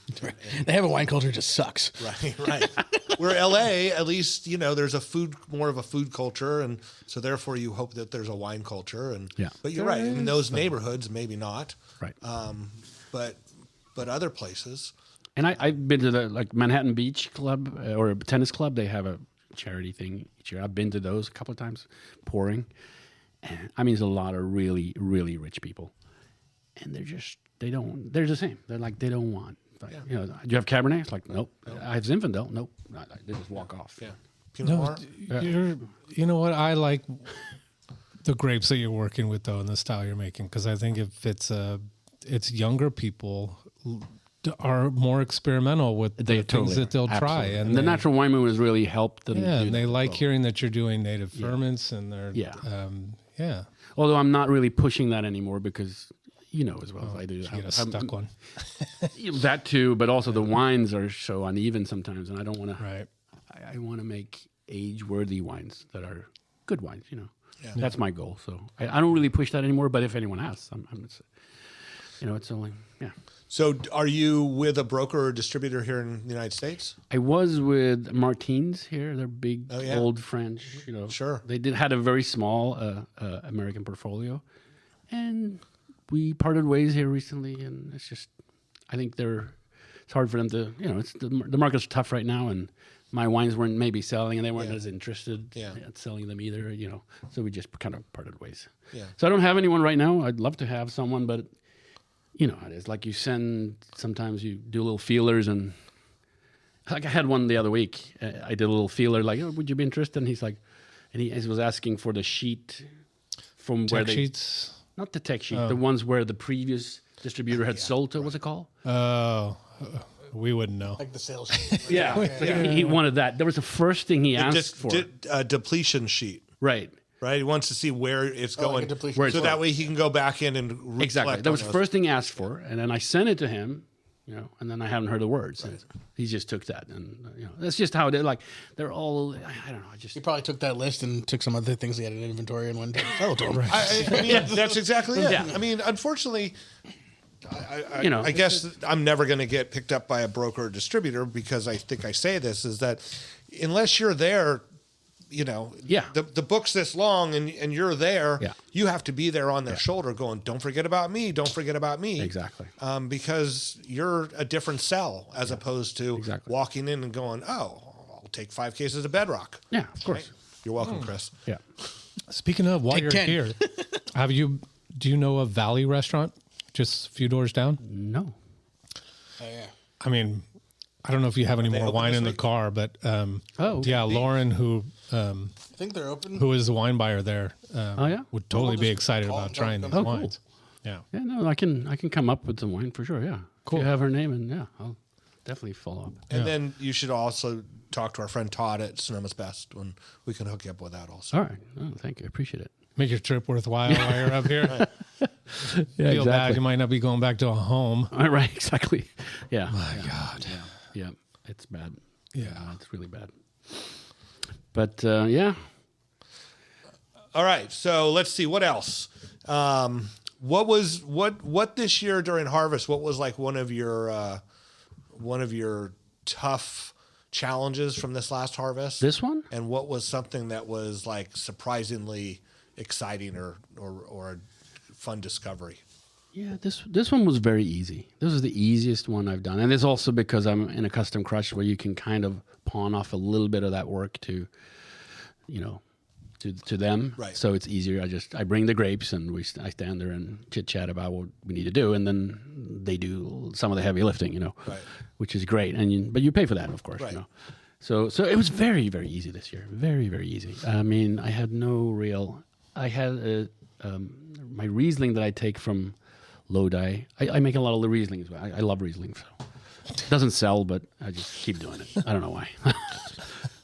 They have a wine culture, it just sucks. right. Where LA, at least, there's more of a food culture, and so therefore you hope that there's a wine culture. And but you're right. In those neighborhoods, maybe not. Right. But other places. And I've been to the Manhattan Beach Club or a tennis club. They have a charity thing each year. I've been to those a couple of times, pouring. And, I mean, there's a lot of really, really rich people. And they're the same. They're like, they don't want. Like, do you have Cabernet? It's like, nope. I have Zinfandel. Nope. They just walk off. Yeah. Pinot Noir? You know what? I like the grapes that you're working with, though, and the style you're making, because I think if it's younger people are more experimental with the things that they'll try. And the natural wine movement has really helped them. Yeah, and they like hearing that you're doing native ferments, and they're Although I'm not really pushing that anymore because as well as I do. You get a stuck one. That too, but also the wines are so uneven sometimes, and I don't want to. Right. I want to make age-worthy wines that are good wines. Yeah. That's my goal. So I don't really push that anymore. But if anyone asks, it's only So are you with a broker or distributor here in the United States? I was with Martins here. They're big, old French. Sure. They had a very small American portfolio, and we parted ways here recently. And it's just, I think it's hard for them to, it's the market's tough right now, and my wines weren't maybe selling, and they weren't as interested at selling them either. So we just kind of parted ways. Yeah. So I don't have anyone right now. I'd love to have someone, but. It's like sometimes you do little feelers, and like I had one the other week. I did a little feeler, like, would you be interested? And he's like, and he was asking for the sheet from where sheets? Not the tech sheet, the ones where the previous distributor had sold to, what's it called? Oh, we wouldn't know. Like the sales. He wanted that. That was the first thing he asked for. Depletion sheet. Right. Right, he wants to see where it's going, like so that way he can go back in and exactly. That was the first thing he asked for, and then I sent it to him, and then I haven't heard a word since. He just took that, and that's just how they're all. I don't know. He probably took that list and took some other things he had in inventory and went to sell to him. I mean, that's exactly it. Yeah. I mean, unfortunately, I guess I'm never going to get picked up by a broker or distributor because I think I say this is that unless you're there. The book's this long and you're there, you have to be there on their shoulder going, don't forget about me. Don't forget about me. Exactly. Because you're a different sell as opposed to walking in and going, I'll take 5 cases of Bedrock. Yeah, of course. Right? You're welcome, Chris. Yeah. Speaking of, while Take you're 10. here, do you know a Valley restaurant just a few doors down? No. Oh, yeah. I mean, I don't know if you have any more wine in the car, but Lauren, who I think they're open. who is the wine buyer there, would totally be excited call about and trying talk these to them. wines. Yeah. Yeah, no, I can come up with some wine for sure. Yeah. Cool. If you have her name, and I'll definitely follow up. And then you should also talk to our friend Todd at Sonoma's Best when we can hook you up with that also. All right. Oh, thank you. I appreciate it. Make your trip worthwhile while you're up here. Feel bad you might not be going back to a home. All right. Exactly. Yeah. My God. Yeah. It's bad. Yeah. It's really bad. But yeah. All right, so let's see what else. What this year during harvest? What was like one of your tough challenges from this last harvest? This one? And what was something that was like surprisingly exciting or a fun discovery? Yeah, this one was very easy. This is the easiest one I've done, and it's also because I'm in a custom crush where you can kind of pawn off a little bit of that work to them. Right. So it's easier. I bring the grapes and I stand there and chit chat about what we need to do, and then they do some of the heavy lifting, Right. which is great. But you pay for that, of course, Right. So it was very, very easy this year. Very, very easy. I mean, I had I had my Riesling that I take from Lodi. I make a lot of the Riesling as well. I love Riesling. So. It doesn't sell, but I just keep doing it. I don't know why.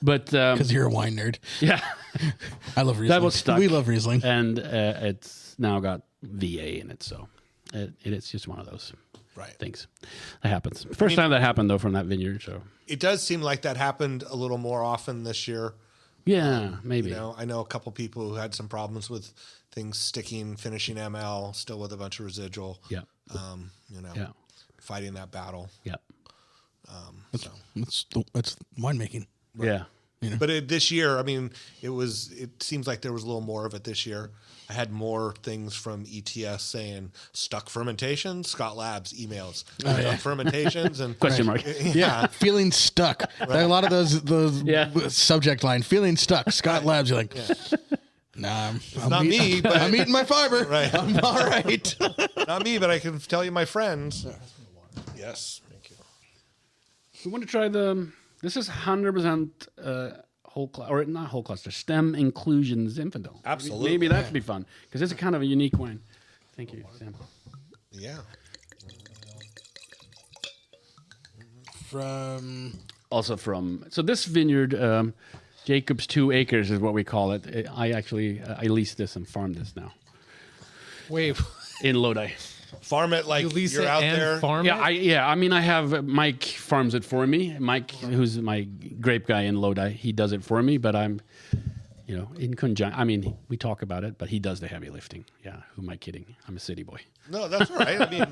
But Because you're a wine nerd. yeah, I love Riesling. that was stuck. We love Riesling. And it's now got VA in it, so it's just one of those things that happens. First time that happened though from that vineyard. So It does seem like that happened a little more often this year. yeah, maybe. I know a couple people who had some problems with things sticking, finishing ML, still with a bunch of residual. Yeah. Fighting that battle. Yeah. That's winemaking. Yeah. But this year, I mean, it seems like there was a little more of it this year. I had more things from ETS saying stuck fermentations, Scott Labs emails, stuck fermentations and Question mark. Yeah. Feeling stuck. A lot of those subject line, feeling stuck. Scott Labs, you're like, nah, not me, but I'm eating my fiber. Right. I'm all right. Not me, but I can tell you my friends. Yes. Thank you. We want to try this is 100% or not whole cluster, stem inclusion Zinfandel. Absolutely. Maybe that could be fun because it's a kind of a unique wine. Thank you, Sam. Yeah. So this vineyard, Jacob's 2 acres is what we call it. I lease this and farm this now. Wait, in Lodi. Farm it like lease you're it out and there. farm Yeah, it? I mean, I have Mike farms it for me. Mike, who's my grape guy in Lodi, he does it for me. But I'm, in conjunction. I mean, we talk about it, but he does the heavy lifting. Yeah, who am I kidding? I'm a city boy. No, that's all right. I mean,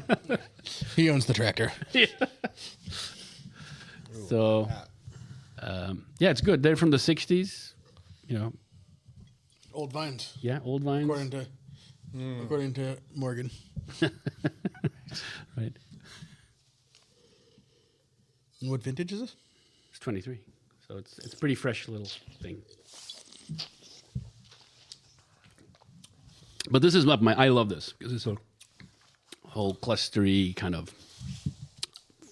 He owns the tractor. So, it's good. They're from the '60s. Old vines. Yeah, old vines. According to Morgan. Right. And what vintage is this? It's 23. So it's a pretty fresh little thing. But this is I love this because it's a whole clustery kind of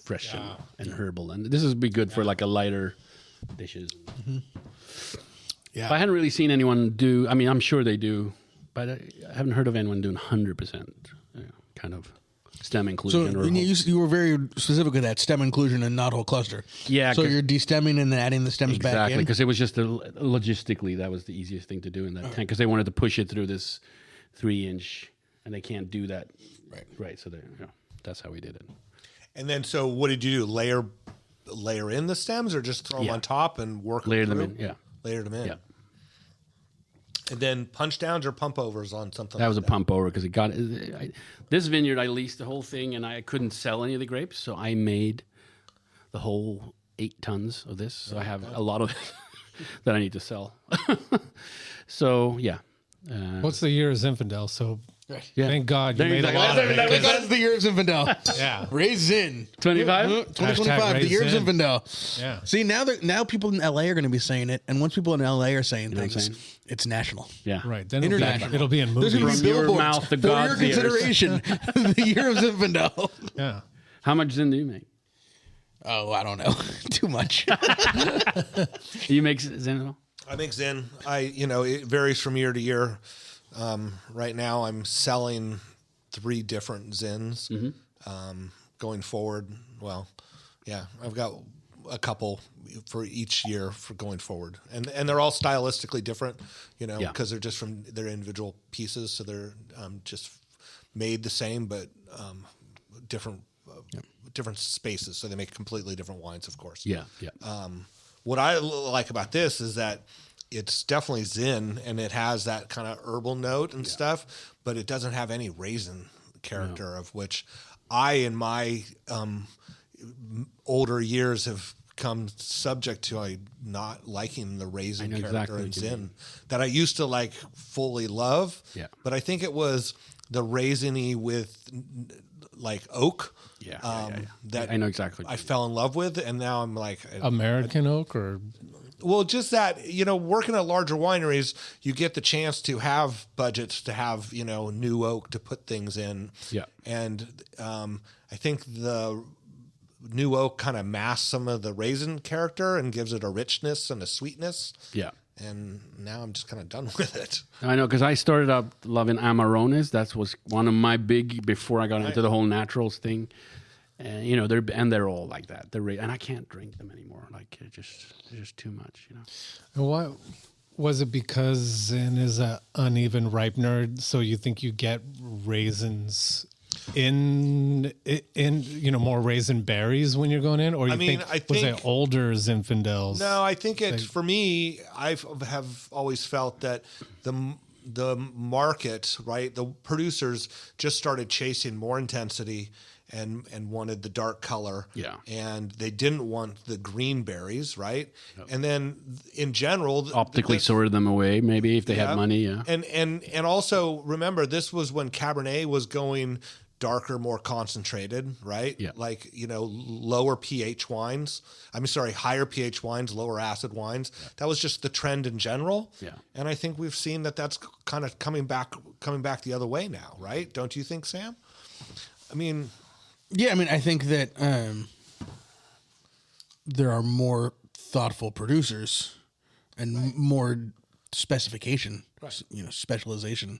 fresh and herbal. And this would be good for like a lighter dishes. Mm-hmm. Yeah. But I hadn't really seen anyone do, I mean, I'm sure they do, but I haven't heard of anyone doing 100% kind of stem inclusion. So you were very specific with that stem inclusion and not whole cluster. Yeah. So you're destemming and then adding the stems back in? Exactly, because it was just logistically, that was the easiest thing to do in that tank, because they wanted to push it through this 3-inch, and they can't do that. Right. So that's how we did it. And then, so what did you do? Layer in the stems, or just throw them on top and work Layer them them through? in, yeah. Layer them in. Yeah. And then punch downs or pump overs on something. That was a pump over because this vineyard. I leased the whole thing, and I couldn't sell any of the grapes, so I made the whole 8 tons of this. So I have a lot of it that I need to sell. So yeah. What's the year of Zinfandel? So thank God you There you made a go. lot of it. That's the year of Zinfandel. Yeah. Raisin. 25? 2025, the year of Raisin. Zinfandel. Yeah. See, now people in LA are going to be saying it, and once people in LA are saying what I'm things, saying? it's national. Yeah. Right. Then International. it'll be in There's movies. going to be From your billboards mouth to for your God's ears. consideration. The year of Zinfandel. Yeah. How much zin do you make? Oh, I don't know. Too much. You make zin at all? I make Zin. It varies from year to year. Right now, I'm selling 3 different Zins. Going forward, well, yeah, I've got a couple for each year for going forward, and they're all stylistically different, because they're just from their individual pieces, so they're just made the same but different spaces, so they make completely different wines, of course. Yeah. What I like about this is that it's definitely Zin, and it has that kind of herbal note and stuff, but it doesn't have any raisin character, of which I, in my older years, have come subject to not liking the raisin character exactly in what you Zin mean. that I used to like fully love. Yeah. But I think it was the raisiny with like oak. That I know exactly what I you mean. fell in love with, and now I'm like American oak or well, just that, working at larger wineries, you get the chance to have budgets to have, new oak to put things in. Yeah. And I think the new oak kind of masks some of the raisin character and gives it a richness and a sweetness. Yeah. And now I'm just kind of done with it. I know, because I started out loving Amarones. That was one of my big, before I got into the whole naturals thing. And they're all like that. And I can't drink them anymore. Like they're just too much. And what was it? Because Zin is an uneven ripener, so you think you get raisins in more raisin berries when you're going in, or was it older Zinfandels? No, I think it's for me. I have always felt that the market, right, the producers just started chasing more intensity and wanted the dark color. Yeah. And they didn't want the green berries, right? Yep. And then in general, optically sorted them away, maybe if they had money. Yeah. And also remember, this was when Cabernet was going darker, more concentrated, right? Yeah. Like, lower pH wines. Higher pH wines, lower acid wines. Yeah. That was just the trend in general. Yeah. And I think we've seen that that's kind of coming back the other way now, right? Don't you think, Sam? I think that there are more thoughtful producers and more specification, specialization.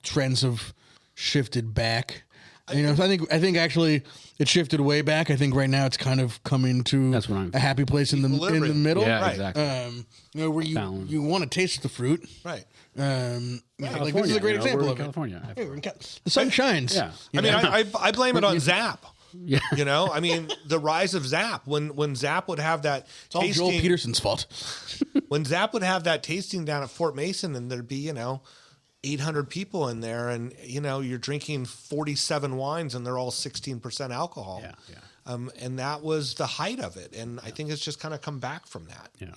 Trends have shifted back. I think actually it shifted way back. I think right now it's kind of coming to a happy place in the middle. Yeah, right. Exactly. Where you want to taste the fruit, right? Like this is a great example of California. The sun shines. Yeah. I blame it on Zap. Yeah. The rise of Zap when Zap would have that. It's all Joel Peterson's fault. When Zap would have that tasting down at Fort Mason, and there'd be 800 people in there, and you're drinking 47 wines, and they're all 16% alcohol. Yeah. And that was the height of it, and I think it's just kind of come back from that. Yeah.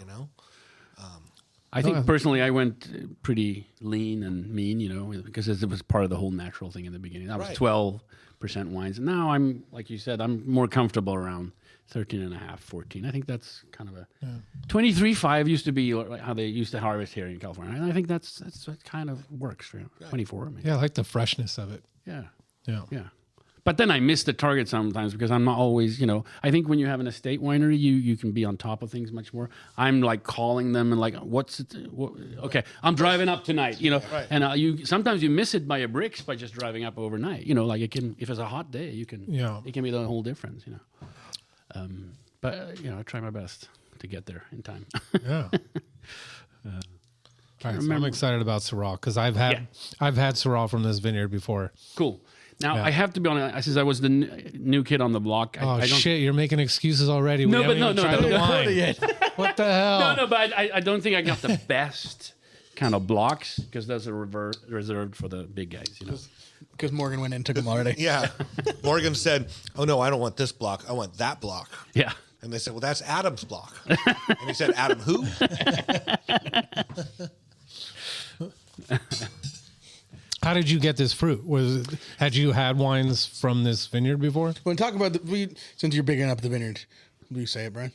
I think personally, I went pretty lean and mean, because it was part of the whole natural thing in the beginning. That was 12% wines, and now I'm, like you said, I'm more comfortable around 13.5, 14. I think that's kind of a 23.5 used to be how they used to harvest here in California, and I think that's what kind of works for 24. Maybe. Yeah, I like the freshness of it. Yeah. Yeah. But then I miss the target sometimes because I'm not always, I think when you have an estate winery, you can be on top of things much more. I'm like calling them and like, okay, I'm driving up tonight, Right. And sometimes you miss it by a bricks by just driving up overnight, like it can, if it's a hot day, it can be the whole difference, But I try my best to get there in time. Yeah. All right, so I'm excited about Syrah because I've had Syrah from this vineyard before. Cool. Now, I have to be honest, since I was the new kid on the block. I don't, shit, you're making excuses already. No, but no. What the hell? No, but I don't think I got the best kind of blocks because those are reserved for the big guys, you know. Because Morgan went in and took them already. Yeah. Morgan said, "Oh, no, I don't want this block. I want that block." Yeah. And they said, "Well, that's Adam's block." And he said, "Adam who?" How did you get this fruit? Had you had wines from this vineyard before? When talk about since you're bigging up the vineyard, will you say it, Brian?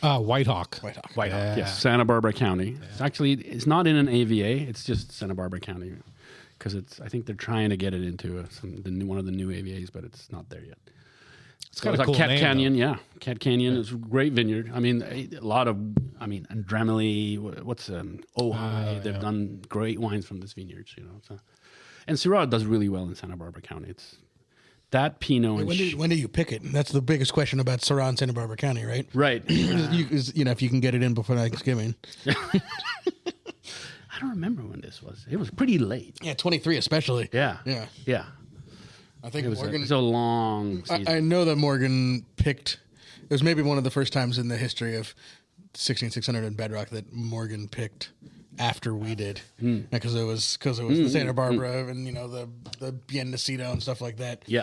White Hawk. White Hawk, yes. Santa Barbara County. Yeah. It's not in an AVA. It's just Santa Barbara County because I think they're trying to get it into one of the new AVAs, but it's not there yet. It's got a cool Cat name, Canyon, though. yeah. Cat Canyon is a great vineyard. I mean, Andremeli, Ojai. They've done great wines from this vineyards, you know. So. And Syrah does really well in Santa Barbara County. It's that Pinot. When do you pick it? That's the biggest question about Syrah in Santa Barbara County, right? Right. If you can get it in before Thanksgiving. I don't remember when this was. It was pretty late. Yeah, 23 especially. Yeah. I think Morgan. It was a long season. I know that Morgan picked. It was maybe one of the first times in the history of 16600 and Bedrock that Morgan picked after we did, because it was the Santa Barbara and the Biennacido and stuff like that. Yeah.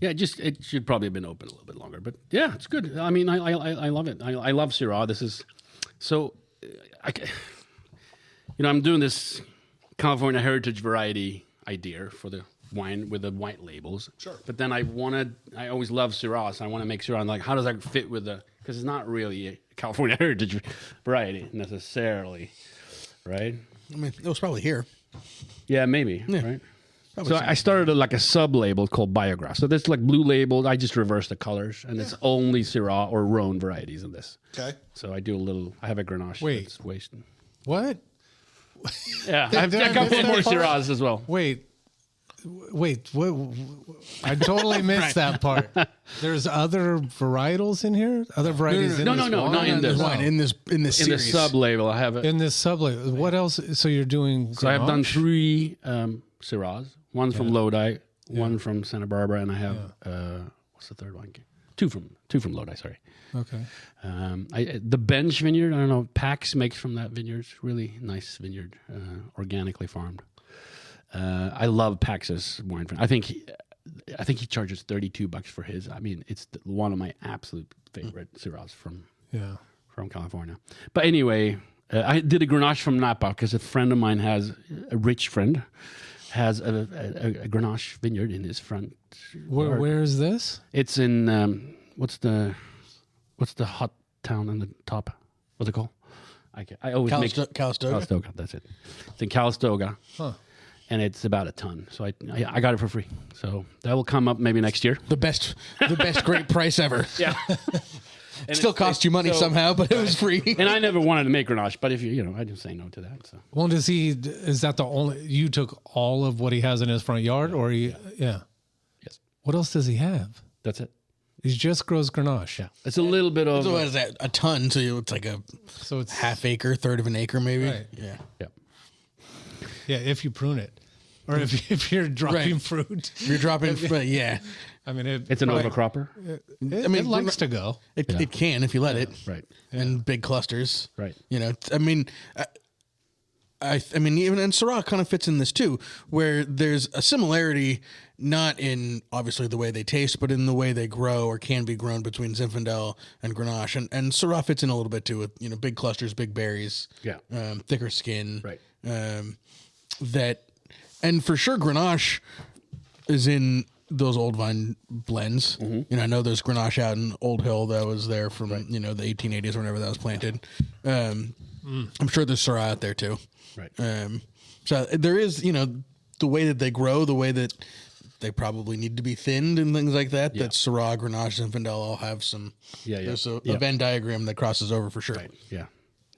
It should probably have been open a little bit longer, but yeah, it's good. I mean, I love it. I love Syrah. This is so. I'm doing this California heritage variety idea for the wine with the white labels. Sure. But then I always love Syrah, so I want to make Syrah. I'm like, how does that fit with because it's not really a California heritage variety necessarily, right? I mean, it was probably here. Yeah, maybe, right? Probably so I started like a sub-label called Biograph. So this like blue labeled. I just reverse the colors, and it's only Syrah or Rhone varieties in this. Okay. So I have a Grenache. Wait. That's wasted. What? Yeah, I have a couple more Syrahs as well. Wait, what? I totally missed that part. There's other varietals in here? Other varieties No, not in this wine. In this series. In the sub-label, I have it. In this sub-label. What else? So you're doing So I've done 3 Syrahs. One's from Lodi, one from Santa Barbara, and I have what's the third one? 2 from Lodi. Sorry. Okay. The Bench vineyard. I don't know. Pax makes from that vineyard. It's really nice vineyard, organically farmed. I love Pax's wine. I think he charges $32 for his. I mean, it's one of my absolute favorite Syrahs from California. But anyway, I did a Grenache from Napa because a friend of mine a rich friend has a Grenache vineyard in his front. Where is this? It's in what's the hot town on the top? What's it called? I always Calistoga. Calistoga. That's it. It's in Calistoga. Huh. And it's about a ton. So I got it for free. So that will come up maybe next year. The best great price ever. Yeah. It still cost you money somehow, but it was free. And I never wanted to make Grenache, but if I didn't say no to that. So. Well, is that the only, you took all of what he has in his front yard or Yes. What else does he have? That's it. He just grows Grenache. Yeah. It's a little bit of. So what is that? A ton. So it's like it's half acre, third of an acre, maybe. Right. Yeah. Yeah. Yeah, if you prune it, or if you're dropping fruit, you're dropping. Yeah, I mean it's an overcropper. It likes to go. It can if you let it. Right. In big clusters. Right. I mean, even and Syrah kind of fits in this too, where there's a similarity, not in obviously the way they taste, but in the way they grow or can be grown between Zinfandel and Grenache, and Syrah fits in a little bit too with big clusters, big berries, thicker skin, right. And for sure Grenache is in those old vine blends. Mm-hmm. I know there's Grenache out in Old Hill that was there from the 1880s or whenever that was planted. I'm sure there's Syrah out there too. Right. So there is, the way that they grow, the way that they probably need to be thinned and things like that. Yeah. That Syrah, Grenache, Zinfandel all have some. Yeah. There's a Venn diagram that crosses over for sure. Right. Yeah.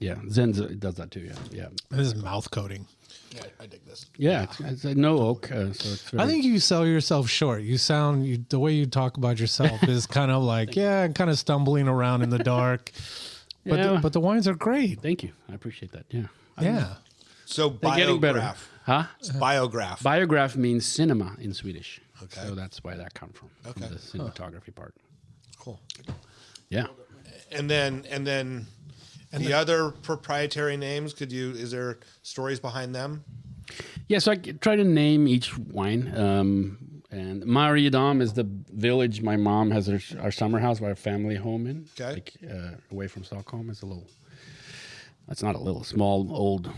Yeah. Zenz does that too. Yeah. Yeah. This is mouth coating. Yeah, I dig this. Yeah, it's no oak. So it's I think you sell yourself short. The way you talk about yourself is kind of like, kind of stumbling around in the dark. But the wines are great. Thank you. I appreciate that. Yeah. Yeah. So getting better. biograph. Huh? It's biograph. Biograph means cinema in Swedish. Okay. So that's why that comes from. Okay. From the cinematography part. Cool. Yeah. And then the other proprietary names, is there stories behind them? Yeah, so I try to name each wine. And Mariedam is the village my mom has our summer house, our family home in. Okay. Like, away from Stockholm. It's not a little, small, old,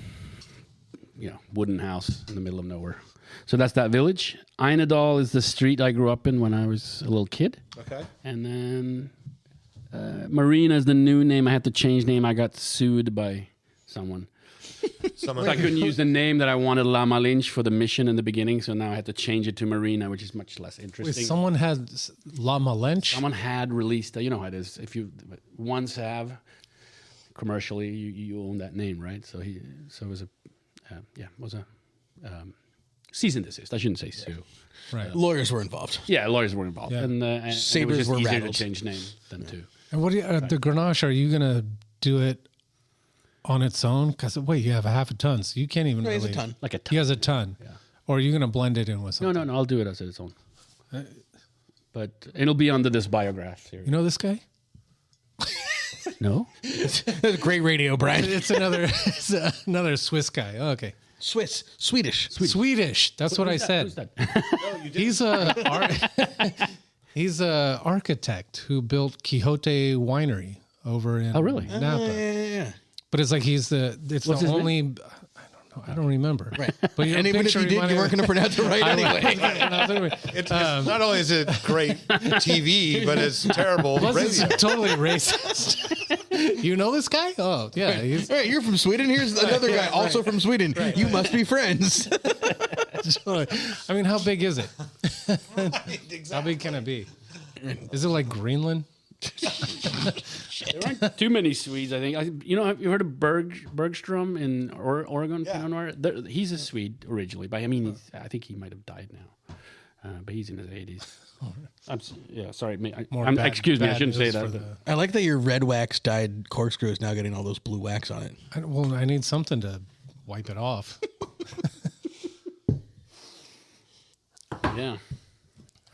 wooden house in the middle of nowhere. So that's that village. Einedal is the street I grew up in when I was a little kid. Okay. And then Marina is the new name. I had to change name. I got sued by someone. So I couldn't use the name that I wanted, La Malinche, for the mission in the beginning. So now I had to change it to Marina, which is much less interesting. Wait, someone had La Malinche? Someone had released, you know how it is. If you once have commercially, you own that name, right? So it was a cease and desist. I shouldn't say sue. Right. Lawyers were involved. Yeah, lawyers were involved, Yeah. and Sabers it was just were easier rattled. to change name than to. And what do you, the Grenache, are you going to do it on its own? Because, wait, you have a half a ton, so you can't even He has really... a ton. Like a He has a ton. Yeah. Or are you going to blend it in with something? No, I'll do it as its own. But it'll be under this biograph series. You know this guy? No? Great radio, Brian. It's another Swiss guy. Oh, okay. Swedish. That's what I said. Who's that? He's a architect who built Quixote Winery over in Napa. Yeah. But it's like it's What's the his only. I don't know. I don't remember. Right. But And even if you did, you weren't going to pronounce it right anyway. It's not only is it great TV, but it's terrible It's radio. totally racist. You know this guy? Oh, yeah. He's All right, you're from Sweden. Here's another guy also from Sweden. You must be friends. I mean, how big is it? Exactly. How big can it be? Is it like Greenland? There aren't too many Swedes, I think. Have you heard of Bergstrom in Oregon? Yeah. Pinot Noir? He's a Swede originally, but I think he might have died now. But he's in his 80s. Sorry. Excuse me, I shouldn't say that. I like that your red wax dyed corkscrew is now getting all those blue wax on it. I need something to wipe it off. Yeah.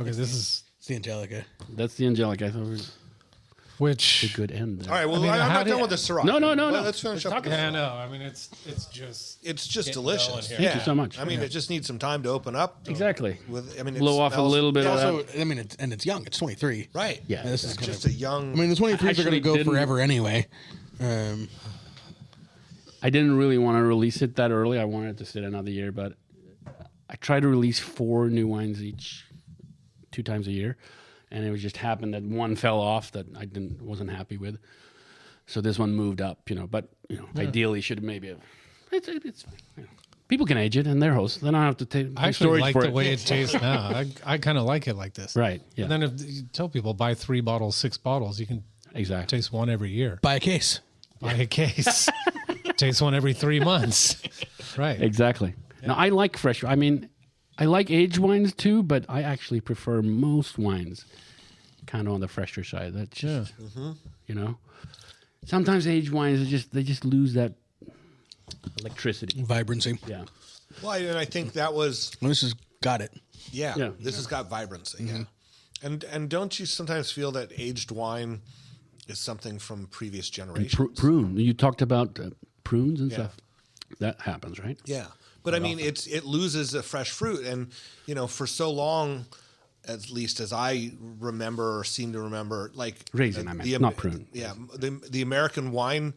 Okay, this is... It's the Angelica. That's the Angelica. I thought it was Which... a good end there. All right, well, I mean, I'm how not do done you- with the Syrah. No. Let's finish up. Yeah, no. I mean, it's just... It's just getting delicious. going here. Yeah. Thank you so much. I mean, it just needs some time to open up. Exactly. It Blow off a smells- little bit of Also, that. I mean, it's young. It's 23. Right. Yeah. This is It's just a young. I mean, the 23s are going to Actually go didn't- forever anyway. I didn't really want to release it that early. I wanted it to sit another year, but I try to release 4 new wines each 2 times a year. And it was just happened that one fell off that I wasn't happy with. So this one moved up, but ideally should maybe have. It's fine. People can age it, and they're hosts. Then I don't have to take I actually storage like for the it. way it tastes now. I kind of like it like this. Right. Yeah. And then if you tell people buy 3 bottles, 6 bottles, you can Exactly. taste one every year. Buy a case. Buy a case. Taste one every 3 months. Right. Exactly. Now I like fresh. I mean, I like aged wines too, but I actually prefer most wines kind of on the fresher side. That's just, Sometimes aged wines they just lose that electricity. Vibrancy. Yeah. Well, and I think that was. Well, this has got it. Yeah. Yeah. This has got vibrancy. Yeah. And don't you sometimes feel that aged wine is something from previous generations? Prune. You talked about prunes and stuff. That happens, right? Yeah. But I mean, it loses a fresh fruit. And, for so long, at least as I remember or seem to remember, like raisin, not prune. Yeah. The American wine,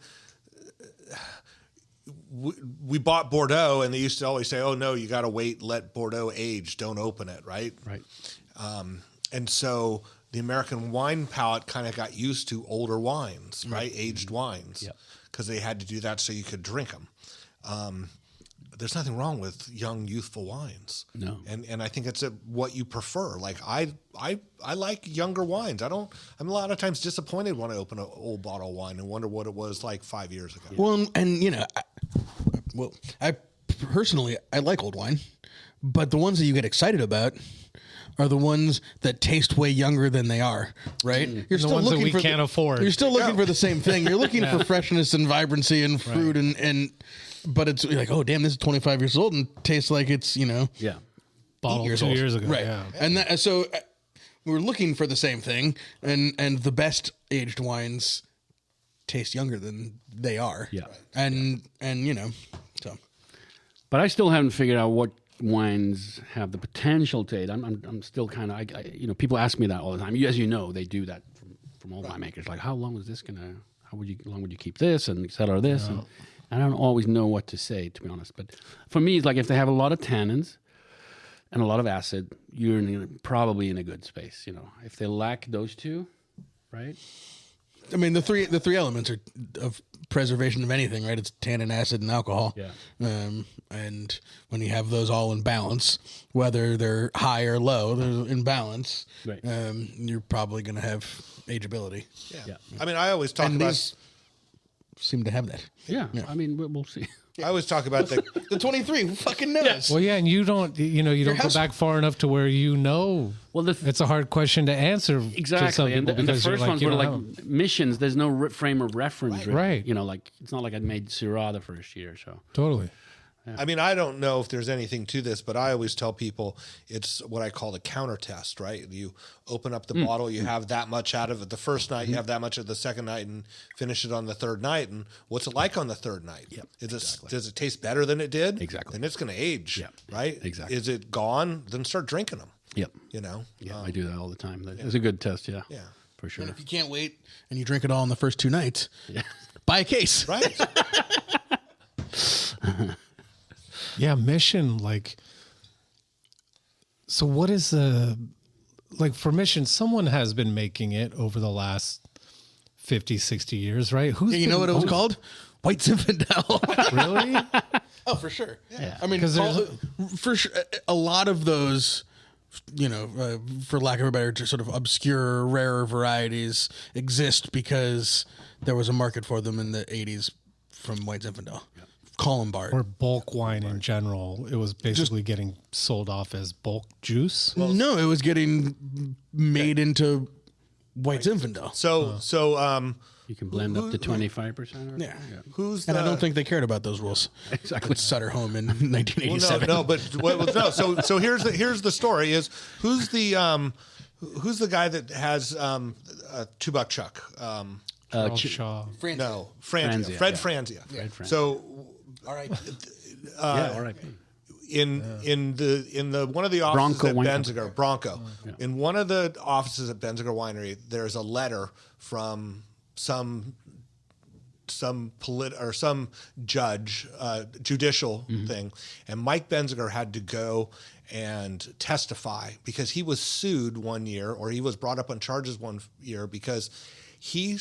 we bought Bordeaux and they used to always say, oh, no, you got to wait, let Bordeaux age. Don't open it. Right. Right. And so the American wine palate kind of got used to older wines, right? Aged wines, because they had to do that so you could drink them. There's nothing wrong with young, youthful wines. No. And I think it's what you prefer. Like I like younger wines. I'm a lot of times disappointed when I open an old bottle of wine and wonder what it was like 5 years ago. Well, and I personally like old wine, but the ones that you get excited about are the ones that taste way younger than they are, right? You're The ones that we can't afford. You're still looking for the same thing. You're looking for freshness and vibrancy and fruit and but it's like, oh damn, this is 25 years old and tastes like it's bottled 2 years ago, right? Yeah. And so we were looking for the same thing, and the best aged wines taste younger than they are. Yeah. And so. But I still haven't figured out what wines have the potential to age. I'm still kind of, people ask me that all the time. As you know, they do that from all winemakers. Like, how long is this gonna? How long would you keep this and et cetera this? And I don't always know what to say, to be honest. But for me, it's like if they have a lot of tannins and a lot of acid, you're probably in a good space. If they lack those two, right? I mean, the three elements are of preservation of anything, right? It's tannin, acid, and alcohol. Yeah. And when you have those all in balance, whether they're high or low, they're in balance. Right. You're probably going to have ageability. Yeah. I mean, I always talk about. These seem to have that. Yeah. I mean, we'll see. I always talk about The 23. Who fucking knows? Well, yeah, and you don't go back far enough to where Well, it's a hard question to answer. Exactly, to some people and the because first ones were like know. missions. There's no frame of reference, Right. Like it's not like I made Syrah the first year, so Totally. I mean, I don't know if there's anything to this, but I always tell people it's what I call the counter test, right? You open up the bottle, you have that much out of it the first night, you have that much of the second night, and finish it on the third night. And what's it like on the third night? Yep, Does it taste better than it did? Exactly. Then it's going to age, Yep, right? exactly. Is it gone? Then start drinking them. yep, Yeah, I do that all the time. It's a good test, Yeah. for sure. And if you can't wait and you drink it all in the first 2 nights, buy a case. Right. Yeah, Mission, so what is for Mission, someone has been making it over the last 50, 60 years, right? You know what it was called? White Zinfandel. Really? Oh, for sure. Yeah. I mean, for sure, a lot of those, for lack of a better term, sort of obscure, rarer varieties exist because there was a market for them in the 80s from White Zinfandel. Colombard. Or bulk wine in general. It was basically getting sold off as bulk juice. No, it was getting made into White Zinfandel. So You can blend up to 25%. Yeah. who's And the, I don't think they cared about those rules. Exactly. Sutter Home in 1987. no, but So here's the story: is who's the guy that has a $2 Chuck? Charles Shaw. No, Franzia. Franzia, Fred yeah. Franzia. Fred Franzia. So, All right. All right. in the one of the offices Bronco at Wine Benziger, Bronco, in one of the offices at Benziger Winery, there's a letter from some judge, judicial thing, and Mike Benziger had to go and testify because he was sued one year, or he was brought up on charges one year because he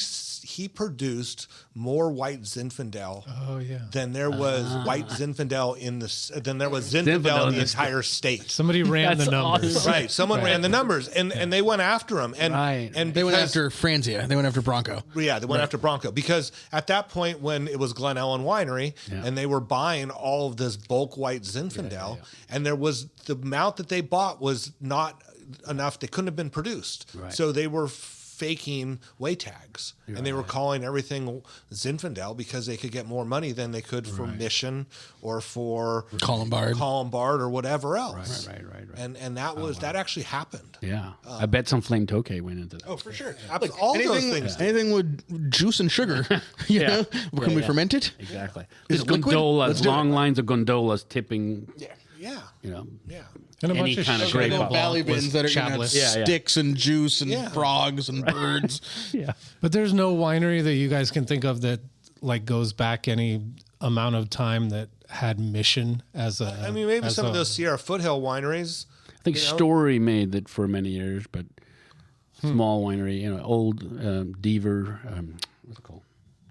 produced more White Zinfandel than there was White Zinfandel in the entire state. Somebody ran the numbers. Awesome. Right, someone ran the numbers, and they went after him, and They went after Franzia. They went after Bronco. Yeah, they went after Bronco because at that point when it was Glen Ellen Winery and they were buying all of this bulk White Zinfandel, and there was the amount that they bought was not enough. They couldn't have been produced, so they were faking way tags, and they were calling everything Zinfandel because they could get more money than they could for Mission or for Colombard or whatever else. Right. And that actually happened. Yeah. I bet some Flame Tokay went into that. Oh, for sure. All those things. Anything with juice and sugar, you know? Can we ferment it? Exactly. Is There's it liquid? gondolas, Let's do long it. lines of gondolas tipping. Yeah. Yeah. And a Any bunch of kind of sugar grape ball up. Valley was bins that are going to have chapless. sticks and juice and frogs and birds. Yeah. But there's no winery that you guys can think of that goes back any amount of time that had Mission as a. I mean, maybe some of those Sierra Foothill wineries. I think Story made it for many years, but small winery, old Deaver, what's it called?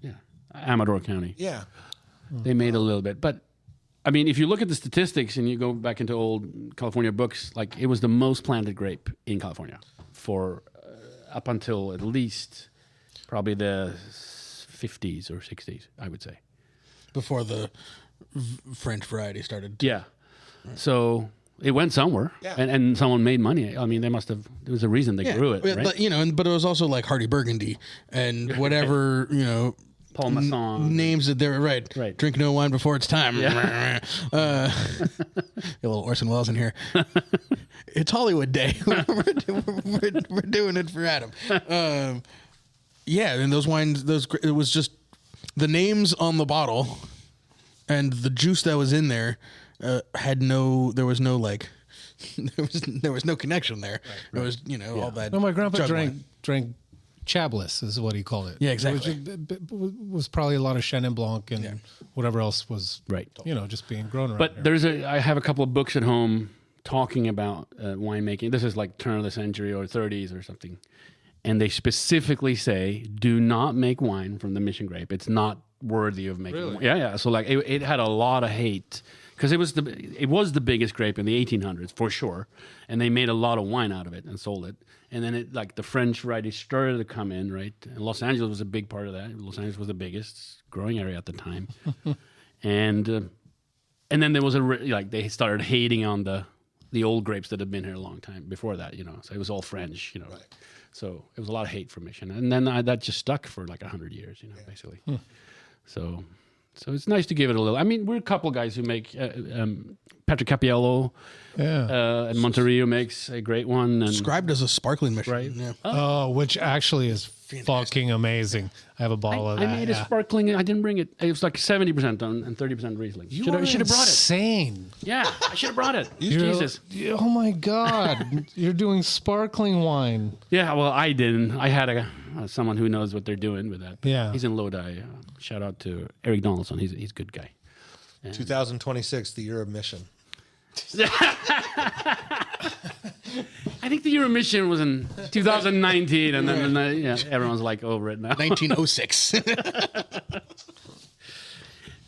Yeah. Amador County. Yeah. They made a little bit. But, I mean, if you look at the statistics and you go back into old California books, it was the most planted grape in California for up until at least probably the 50s or 60s, I would say. Before the French variety started. Yeah. So it went somewhere, and someone made money. I mean, there was a reason they grew it, right? But, but it was also like Hardy Burgundy and whatever, Paul Masson. Names that they're right. Drink no wine before it's time. Yeah. A little Orson Welles in here. It's Hollywood Day. we're doing it for Adam. And those wines, it was just the names on the bottle and the juice that was in there there was no connection there. Right. It was, all that. No, my grandpa drank Chablis is what he called it. Yeah, exactly. It was probably a lot of Chenin Blanc and whatever else was, just being grown around. But I have a couple of books at home talking about winemaking. This is like turn of the century or 30s or something. And they specifically say, do not make wine from the Mission grape. It's not worthy of making wine. Yeah. So like it had a lot of hate because it was the biggest grape in the 1800s for sure. And they made a lot of wine out of it and sold it. And then the French varieties started to come in, right? And Los Angeles was a big part of that. Los Angeles was the biggest growing area at the time. And then there was they started hating on the old grapes that had been here a long time before that, So it was all French, Right. So it was a lot of hate for Mission. And then that just stuck for like 100 years, basically. So it's nice to give it a little. I mean, we're a couple guys who make Patrick Cappiello and Monterio makes a great one. And described as a sparkling Mission. Right. Yeah. Oh, which actually is fucking amazing. I have a bottle of that. I made a sparkling. I didn't bring it. It was like 70% and 30% Riesling. Should have brought it. Insane. Yeah, I should have brought it. Jesus. Oh my God. You're doing sparkling wine. Yeah, well, I didn't. I had someone who knows what they're doing with that. Yeah. He's in Lodi. Shout out to Eric Donaldson. He's a good guy. 2026, the year of Mission. I think the year of Mission was in 2019, and then everyone's like over it now. 1906.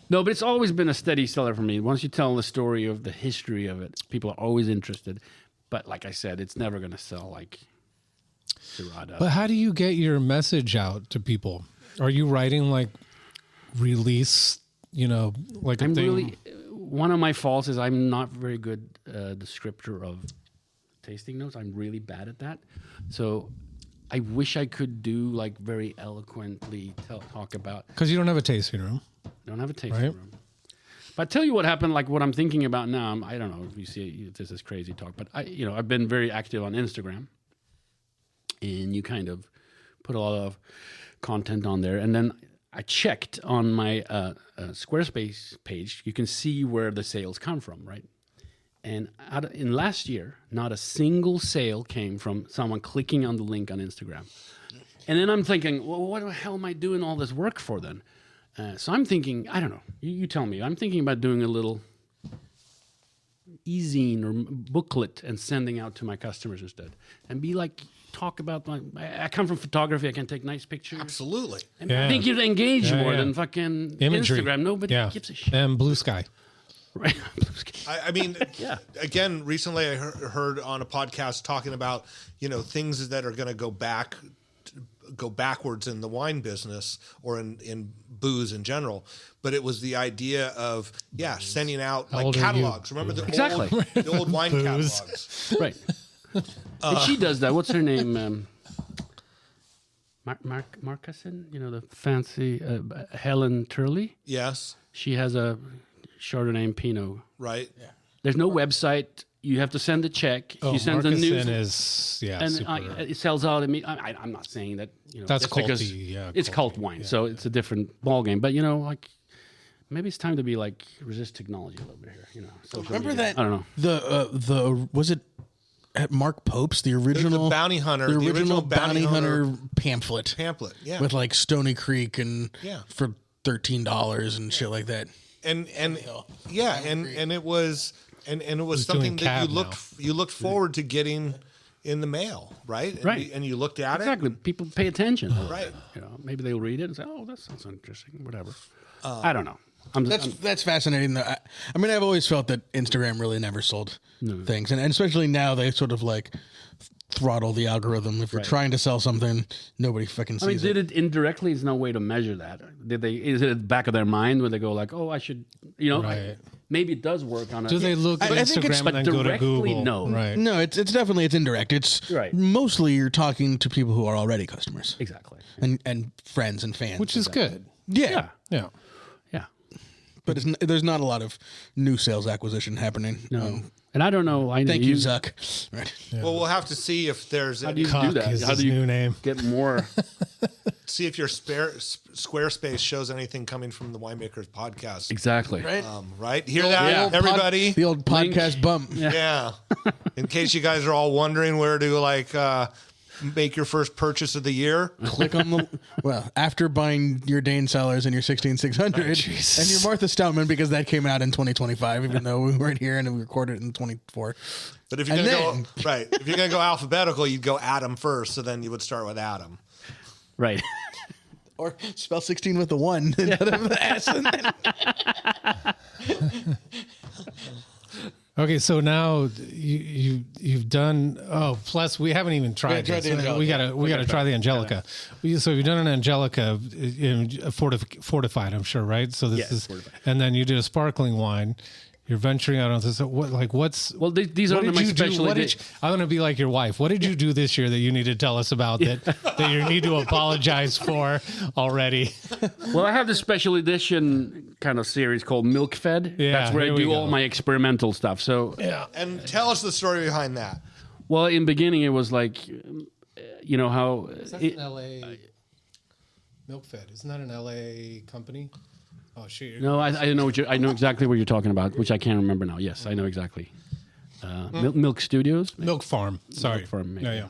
No, but it's always been a steady seller for me. Once you tell the story of the history of it, people are always interested. But like I said, it's never going to sell like Syrah. But how do you get your message out to people? Are you writing like release, like a thing? One of my faults is I'm not very good descriptor of tasting notes. I'm really bad at that. So I wish I could do like very eloquently talk about. Because you don't have a tasting room. Don't have a tasting room. But I tell you what happened, like what I'm thinking about now. I don't know if you see this is crazy talk, but I've been very active on Instagram, and you kind of put a lot of content on there, and then I checked on my Squarespace page. You can see where the sales come from, right? And in last year, not a single sale came from someone clicking on the link on Instagram. And then I'm thinking, well, what the hell am I doing all this work for then? So I'm thinking, I don't know. You tell me. I'm thinking about doing a little e-zine or booklet and sending out to my customers instead. And be like, talk about I come from photography. I can take nice pictures. Absolutely. And I think you'd engage more than fucking imagery. Instagram. Nobody gives a shit. And Blue Sky. Right. I mean, again, recently I heard on a podcast talking about, things that are going to go backwards in the wine business or in booze in general. But it was the idea of, sending out like catalogs. Remember the old wine catalogs. Right. And she does that. What's her name? Marcuson? The fancy Helen Turley? Yes. She has a Chardonnay and Pinot. Right. Yeah. There's no website. You have to send a check. Oh, you send the news. And it sells out. I'm not saying that. That's culty. It's cult wine, so it's a different ballgame. But maybe it's time to be like resist technology a little bit here. Remember media. that? I don't know. The was it at Mark Pope's the original the Bounty Hunter, the original Bounty Hunter pamphlet, with like Stony Creek and for $13 and shit like that. And it was something that you looked forward to getting in the mail, right? Right. And you looked at it. Exactly. People pay attention. Right. Maybe they'll read it and say, "Oh, that sounds interesting." Whatever. I don't know. That's fascinating. Though. I mean, I've always felt that Instagram really never sold things, and especially now they sort of like throttle the algorithm. If you're trying to sell something, nobody fucking sees it. Did it indirectly? There's no way to measure that. Is it at the back of their mind where they go like, "Oh, I should," maybe it does work on. Do they look at Instagram and then go to Google? No, right? No, it's definitely indirect. It's mostly you're talking to people who are already customers, exactly, and friends and fans, which is good. Yeah. Yeah. Yeah. But there's not a lot of new sales acquisition happening. No. And I don't know. I know Thank you, Zuck. Right. Yeah. Well, we'll have to see if there's. How do you Cuck do that? is How his do you new name. get more? See if your Squarespace shows anything coming from the Winemakers podcast. Exactly. Right. Right? Hear that, everybody? The old podcast bump. Yeah. In case you guys are all wondering where to make your first purchase of the year. Click on the after buying your Dane Cellars and your 16600 and your Martha Stoutman, because that came out in 2025, even though we weren't here and we recorded it in 24. But if you're gonna if you're gonna go alphabetical, you'd go Adam first, so then you would start with Adam. Right. Or spell 16 with a 1 instead of the S. Okay, so now you've done. Oh, plus we haven't even tried this. We gotta try the Angelica. So you've done an Angelica fortified, I'm sure, right? So this is, fortified. And then you did a sparkling wine. You're venturing out on this. These are my special. I'm going to be like your wife. What did you do this year that you need to tell us about that you need to apologize for already? Well, I have this special edition kind of series called Milk Fed. Yeah, that's where I do all my experimental stuff. So and tell us the story behind that. Well, in the beginning, it was like, how is that an LA Milk Fed? Isn't that an LA company? Oh, shoot. No, I know exactly what you're talking about, which I can't remember now. Yes, I know exactly. Milk Studios? Milk Farm. Sorry. Milk Farm. Yeah.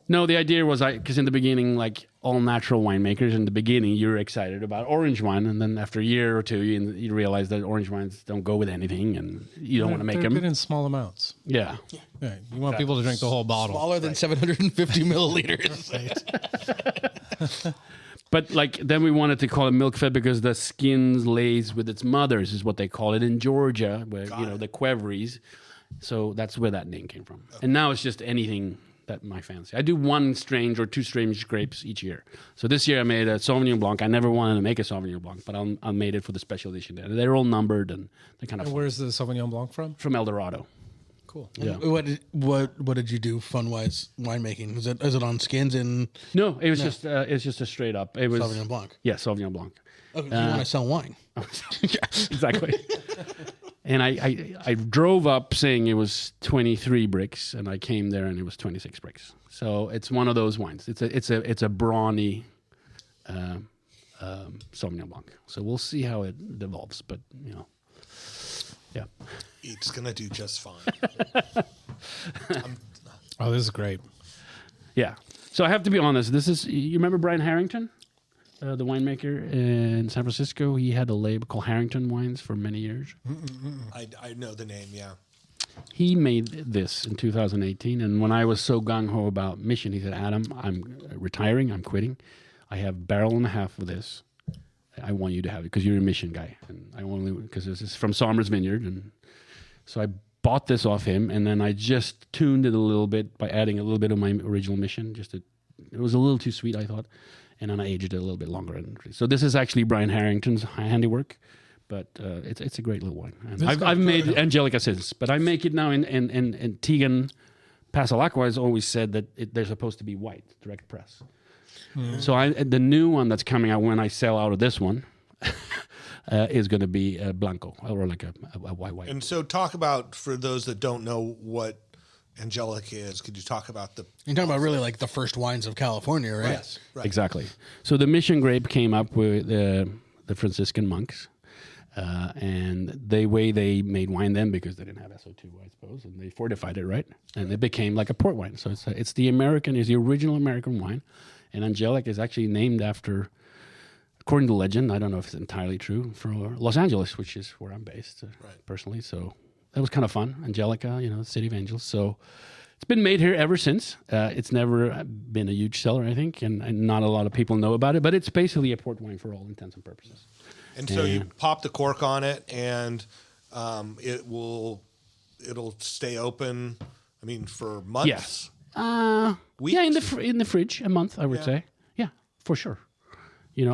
No, the idea was because in the beginning, like all natural winemakers, in the beginning, you're excited about orange wine. And then after a year or two, you realize that orange wines don't go with anything and you don't want to make them. They're good in small amounts. Yeah. You want people to drink the whole bottle. Smaller than 750 milliliters. Right. But then we wanted to call it Milk Fed because the skin lays with its mothers is what they call it in Georgia, where the Quevries. So that's where that name came from. And now it's just anything that my fancy. I do one strange or two strange grapes each year. So this year I made a Sauvignon Blanc. I never wanted to make a Sauvignon Blanc, but I made it for the special edition. They're all numbered and they're kind of. And where's the Sauvignon Blanc from? From El Dorado. Cool. Yeah. What did you do fun wise winemaking? Is it on skins and? No, it was just a straight up. It was Sauvignon Blanc. Yeah, Sauvignon Blanc. Okay, you want to sell wine? Exactly. And I drove up saying it was 23 bricks, and I came there and it was 26 bricks. So it's one of those wines. It's a brawny Sauvignon Blanc. So we'll see how it evolves, but yeah. It's gonna do just fine. Oh, this is great. Yeah. So I have to be honest. You remember Brian Harrington, the winemaker in San Francisco? He had a label called Harrington Wines for many years. I know the name. Yeah. He made this in 2018, and when I was so gung ho about Mission, he said, "Adam, I'm retiring. I'm quitting. I have a barrel and a half of this. I want you to have it because you're a Mission guy, and I only because this is from Sommer's Vineyard." And so I bought this off him, and then I just tuned it a little bit by adding a little bit of my original Mission. It was a little too sweet, I thought, and then I aged it a little bit longer. So this is actually Brian Harrington's handiwork, but it's a great little wine. And I've made Angelica since, but I make it now in Tegan Pasalacqua has always said that they're supposed to be white, direct press. So the new one that's coming out when I sell out of this one is going to be Blanco, or like a white. And so talk about, for those that don't know what Angelica is, could you talk about You're talking about really like the first wines of California, right? Yes, right. Exactly. So the Mission grape came up with the Franciscan monks. And the way they made wine then, because they didn't have SO2, I suppose, and they fortified it, right? And it became like a port wine. So it's the original American wine. And Angelica is actually named after, according to legend, I don't know if it's entirely true, for Los Angeles, which is where I'm based personally. So that was kind of fun. Angelica, the city of angels. So it's been made here ever since. It's never been a huge seller, I think, and not a lot of people know about it. But it's basically a port wine for all intents and purposes. And so you pop the cork on it, and it'll stay open. I mean, for months. Yes. Weeks? Yeah, in the fridge, a month, I would say. Yeah, for sure. And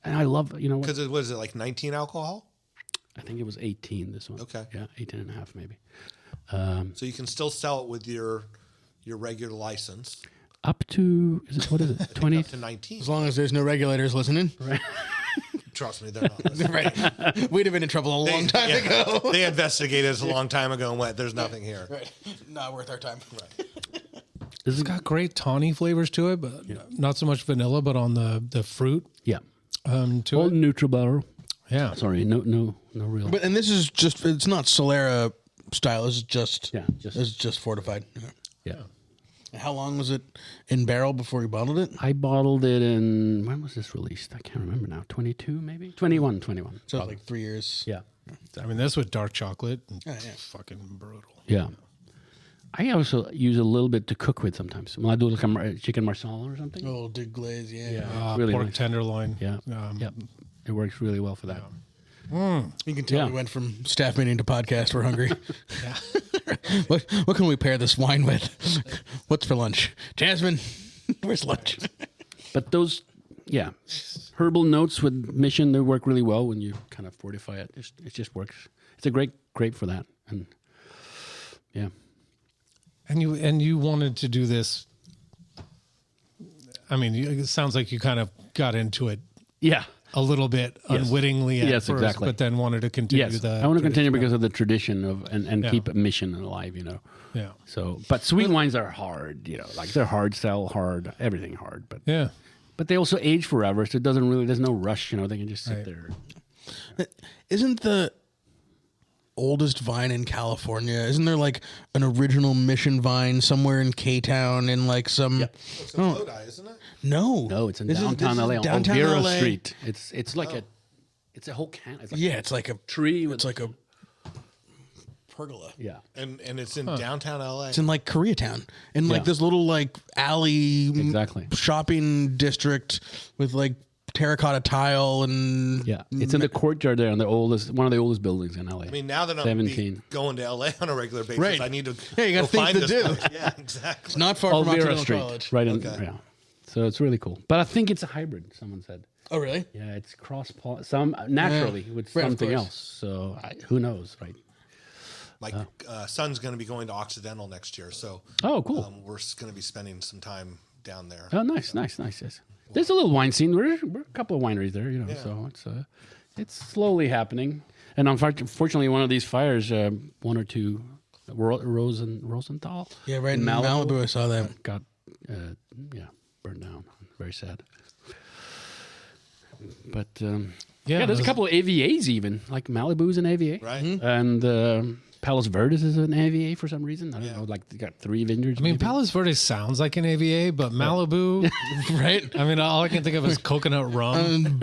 I love because it was like 19 alcohol. I think it was 18. This one. Okay. Yeah, 18 and a half maybe. So you can still sell it with your regular license. up to, what is it, 20? Up to 19. As long as there's no regulators listening. Right. Trust me, they're not listening. Right. We'd have been in trouble a long time ago. They investigated us a long time ago and went, there's nothing here. Right. Not worth our time. Right. It's got great tawny flavors to it, but not so much vanilla, but on the fruit. Yeah. To All it. neutral barrel. Yeah. Sorry, no real. But and this is just, it's not Solera style. This is just, just it's just fortified. yeah. And how long was it in barrel before you bottled it? I bottled it in, when was this released? I can't remember now. 22 maybe? 21. So like 3 years. Yeah. I mean, this with dark chocolate. Yeah. Fucking brutal. Yeah. I also use a little bit to cook with sometimes. When I do like a chicken marsala or something. Oh, dig glaze, yeah. Really pork nice. tenderloin. Yeah. It works really well for that. You can tell Yeah. we went from staff meeting to podcast. We're hungry. What can we pair this wine with? What's for lunch? Jasmine, where's lunch? But those, herbal notes with Mission, they work really well when you kind of fortify it. It just works. It's a great grape for that. And yeah. And you wanted to do this. I mean, it sounds like you kind of got into it Yeah. a little bit unwittingly at Yes, first, exactly. but then wanted to continue Yes. the I want to continue tradition. because of the tradition of and keep a Mission alive, Yeah. So, but sweet wines are hard, like they're hard, sell hard, everything hard, but Yeah. but they also age forever, so it doesn't really. There's no rush, they can just sit Right. there. Isn't the oldest vine in California? Isn't there like an original Mission vine somewhere in K-Town in like some? It's in Lodi, isn't it? No, No, it's in This is- downtown this is LA on downtown Elvira LA. Street. It's like it's a whole can. It's like Yeah, it's like a tree. With, It's like a pergola. yeah. And it's in downtown LA. It's in like Koreatown, in like Yeah. this little like alley Exactly. shopping district with like terracotta tile and Yeah, it's in the courtyard there, on one of the oldest buildings in LA. I mean, now that I'm 17. going to LA on a regular basis, Right. I need to Yeah, you got go things find to this do. place. Yeah, exactly. It's not far from Elvira Occidental Street, College. right in. Okay. Yeah, so it's really cool. But I think it's a hybrid. Someone said. Oh, really? Yeah, it's some naturally with Right, of something course. else. So who knows, right? My son's going to be going to Occidental next year, so Oh, cool. we're going to be spending some time down there. Oh, nice. Yes. There's a little wine scene. We're a couple of wineries there, So it's slowly happening. And unfortunately, one of these fires, one or two, Rosenthal. Yeah, right in Malibu. I saw that. Got burned down. Very sad. But there's a couple of AVAs even, like Malibu's an AVA, Right. And Palos Verdes is an AVA for some reason. I don't know, like they got 3 vineyards. I mean, maybe. Palos Verdes sounds like an AVA, but Malibu, Right? I mean, all I can think of is coconut rum.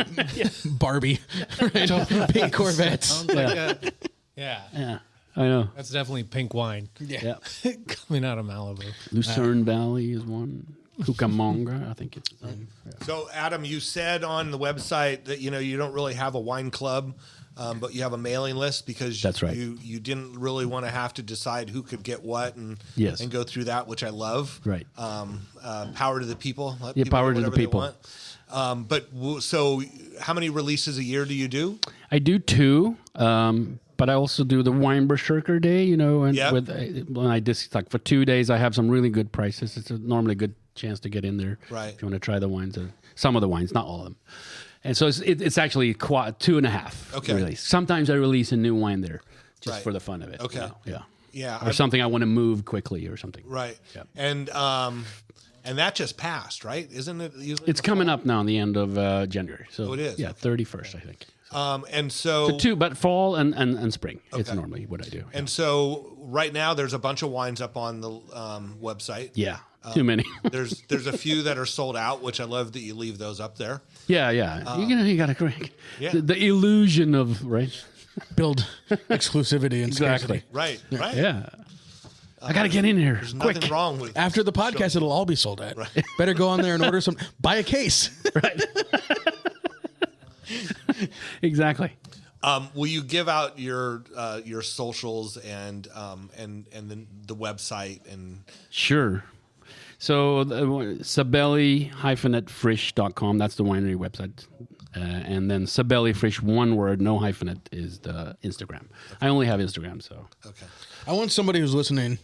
Barbie. Right? Pink Corvettes. Sounds like a, yeah, Yeah, I know. that's definitely pink wine Yeah, coming out of Malibu. Lucerne Valley is one. Cucamonga, I think it's. So, Adam, you said on the website that you don't really have a wine club, but you have a mailing list because That's right. You didn't really want to have to decide who could get what and Yes. and go through that, which I love. Right. Power to the people. Let Yeah, people power do to the whatever they want. So, how many releases a year do you do? I do 2, but I also do the Wine Berserker Day, and Yep. when I just like for 2 days, I have some really good prices. It's normally a good chance to get in there. Right. If you want to try the wines, some of the wines, not all of them. And so it's actually 2.5. Okay. Release. Sometimes I release a new wine there just Right. for the fun of it. Okay. Yeah. Yeah. Or something I want to move quickly or something. Right. Yep. And that just passed, right? Isn't it usually? It's coming up now in the end of January. So Oh, it is? Yeah, 31st, I think. And so, But fall and spring. It's normally what I do. And so, right now, there's a bunch of wines up on the website. Yeah. Too many. There's a few that are sold out, which I love that you leave those up there. Yeah. You got to Yeah. the illusion of right. Build exclusivity and Exactly. scarcity. Right. Right. Yeah. I got to get in here There's quick. nothing wrong with After the podcast, it'll all be sold out. Better go on there and order some. Buy a case. Right. Exactly. Will you give out your socials and then the website and Sure. So Sabelli-Frisch.com, that's the winery website. And then Sabelli-Frisch, one word, no hyphenate, is the Instagram. I only have Instagram, so. okay. I want somebody who's listening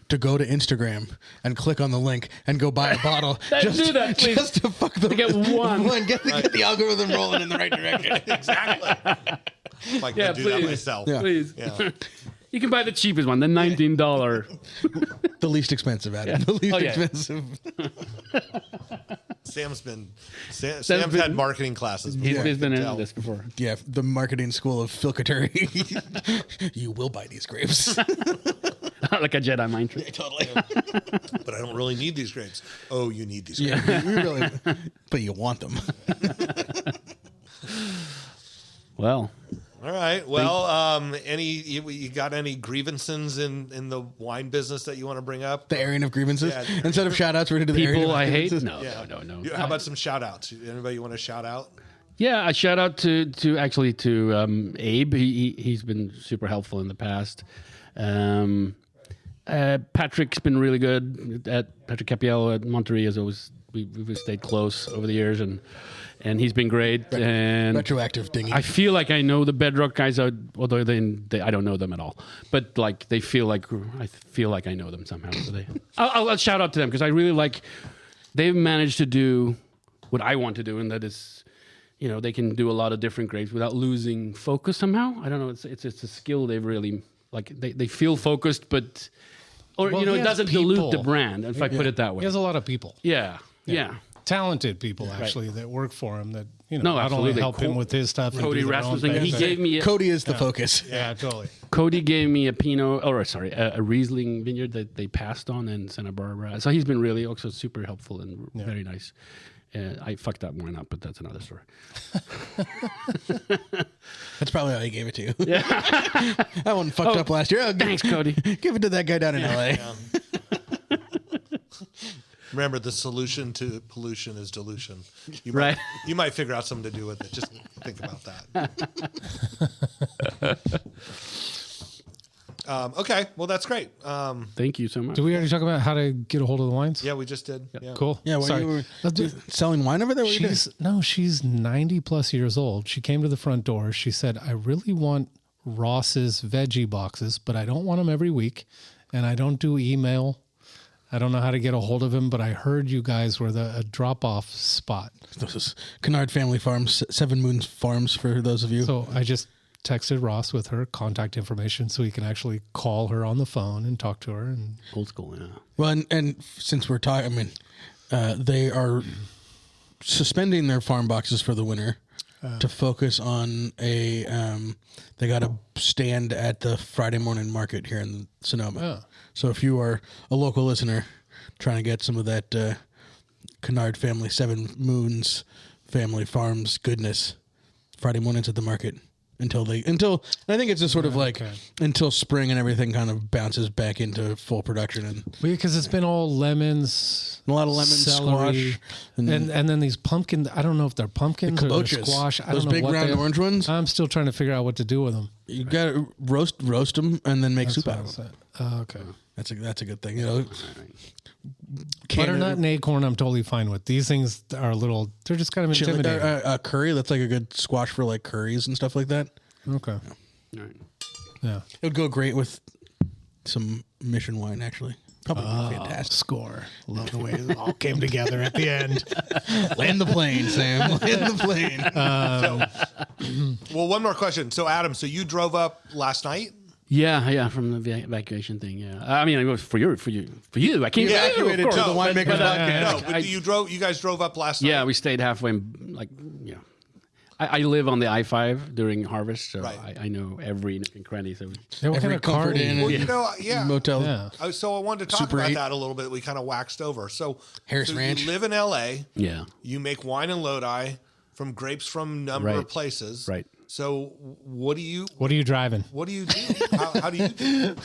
to go to Instagram and click on the link and go buy a bottle Do that, please. just to fuck the get one. get the algorithm rolling in the right direction. Exactly. Like, Yeah, do that please. myself. Yeah. Please. Yeah. You can buy the cheapest one, the $19. The least expensive, Adam. Yeah. The least Oh, yeah. expensive. Sam's had marketing classes before. He's been Tell. in this before. Yeah, the marketing school of Phil Kateri. You will buy these grapes. Like a Jedi mind trick. Totally. But I don't really need these grapes. Oh, you need these Yeah, grapes. you really, but you want them. Well, All right. Well, you got any grievances in the wine business that you want to bring up? The airing of grievances. Yeah. Instead of shout outs, we're going to do the airing people of I hate? grievances. No, Yeah. no. How about some shout outs? Anybody you want to shout out? Yeah, a shout out to Abe. He's been super helpful in the past. Patrick's been really good at Patrick Capiello at Monterey. As always, we've stayed close over the years, and he's been great. And Retroactive dinghy. I feel like I know the Bedrock guys, although I don't know them at all. But like I feel like I know them somehow. So I'll shout out to them because I really like. They've managed to do what I want to do, and that is, they can do a lot of different grapes without losing focus somehow. I don't know. It's a skill they've really like. They feel focused, but Well, he it has doesn't people. dilute the brand. If I put it that way. He has a lot of people. Yeah. Talented people actually that work for him that No, not only absolutely. help him with his stuff. and Cody do their own Rasmussen. He thing. gave me Cody is the focus. Yeah, totally. Cody gave me a Riesling vineyard that they passed on in Santa Barbara. So he's been really also super helpful and very nice. I fucked that wine up, but that's another story. That's probably how he gave it to you. Yeah. That one fucked up last year. Oh, Thanks, Cody. Give it to that guy down in LA. Remember, the solution to pollution is dilution. Right. You might figure out something to do with it. Just think about that. Okay. Well, that's great. Thank you so much. Did we already talk about how to get a hold of the wines? Yeah, we just did. Yeah. Cool. Yeah, when Sorry. you were Let's do- selling wine over there? What were you doing? She's 90 plus years old. She came to the front door. She said, I really want Ross's veggie boxes, but I don't want them every week. And I don't do email. I don't know how to get a hold of him, but I heard you guys were a drop-off spot. This is Kennard Family Farms, Seven Moons Farms for those of you. So I just texted Ross with her contact information so he can actually call her on the phone and talk to her. And Old school, yeah. Well, and since we're talking, they are suspending their farm boxes for the winter to focus on they got a stand at the Friday morning market here in Sonoma. Oh. So if you are a local listener trying to get some of that Kennard Family, Seven Moons Family Farms goodness, Friday mornings at the market. Until I think it's just sort of like until spring and everything kind of bounces back into full production and because it's been all lemons, a lot of lemons, celery, squash, and then these pumpkins. I don't know if they're pumpkins or they're kabochas. squash. I Those don't know big what round they are. orange ones. I'm still trying to figure out what to do with them. You got to roast them and then make soup out of them. Okay. That's a good thing. You know, Butternut and acorn, I'm totally fine with. These things are they're just kind of chili, intimidating. curry. That's like a good squash for like curries and stuff like that. Okay. All right. Yeah. It would go great with some Mission wine, actually. Probably fantastic. Score. Love the way it all came together at the end. Land the plane, Sam. Land the plane. Well, one more question. So, Adam, you drove up last night? Yeah, from the evacuation thing. Yeah, I mean, it was for you. I came evacuated of to course. the Winemakers podcast. No, but you guys drove up last night? Yeah, we stayed halfway. I live on the I-5 during harvest, so Right. I know every nook and cranny. So Yeah, what Every kind of car comfort were you inn. Well, in? Motel. Yeah. So I wanted to talk Super about 8. that a little bit. We kind of waxed over. So Harris Ranch. You live in L.A. yeah, You make wine in Lodi from grapes from a number of Right. places. Right. So what are you driving? What do you do? How do you do?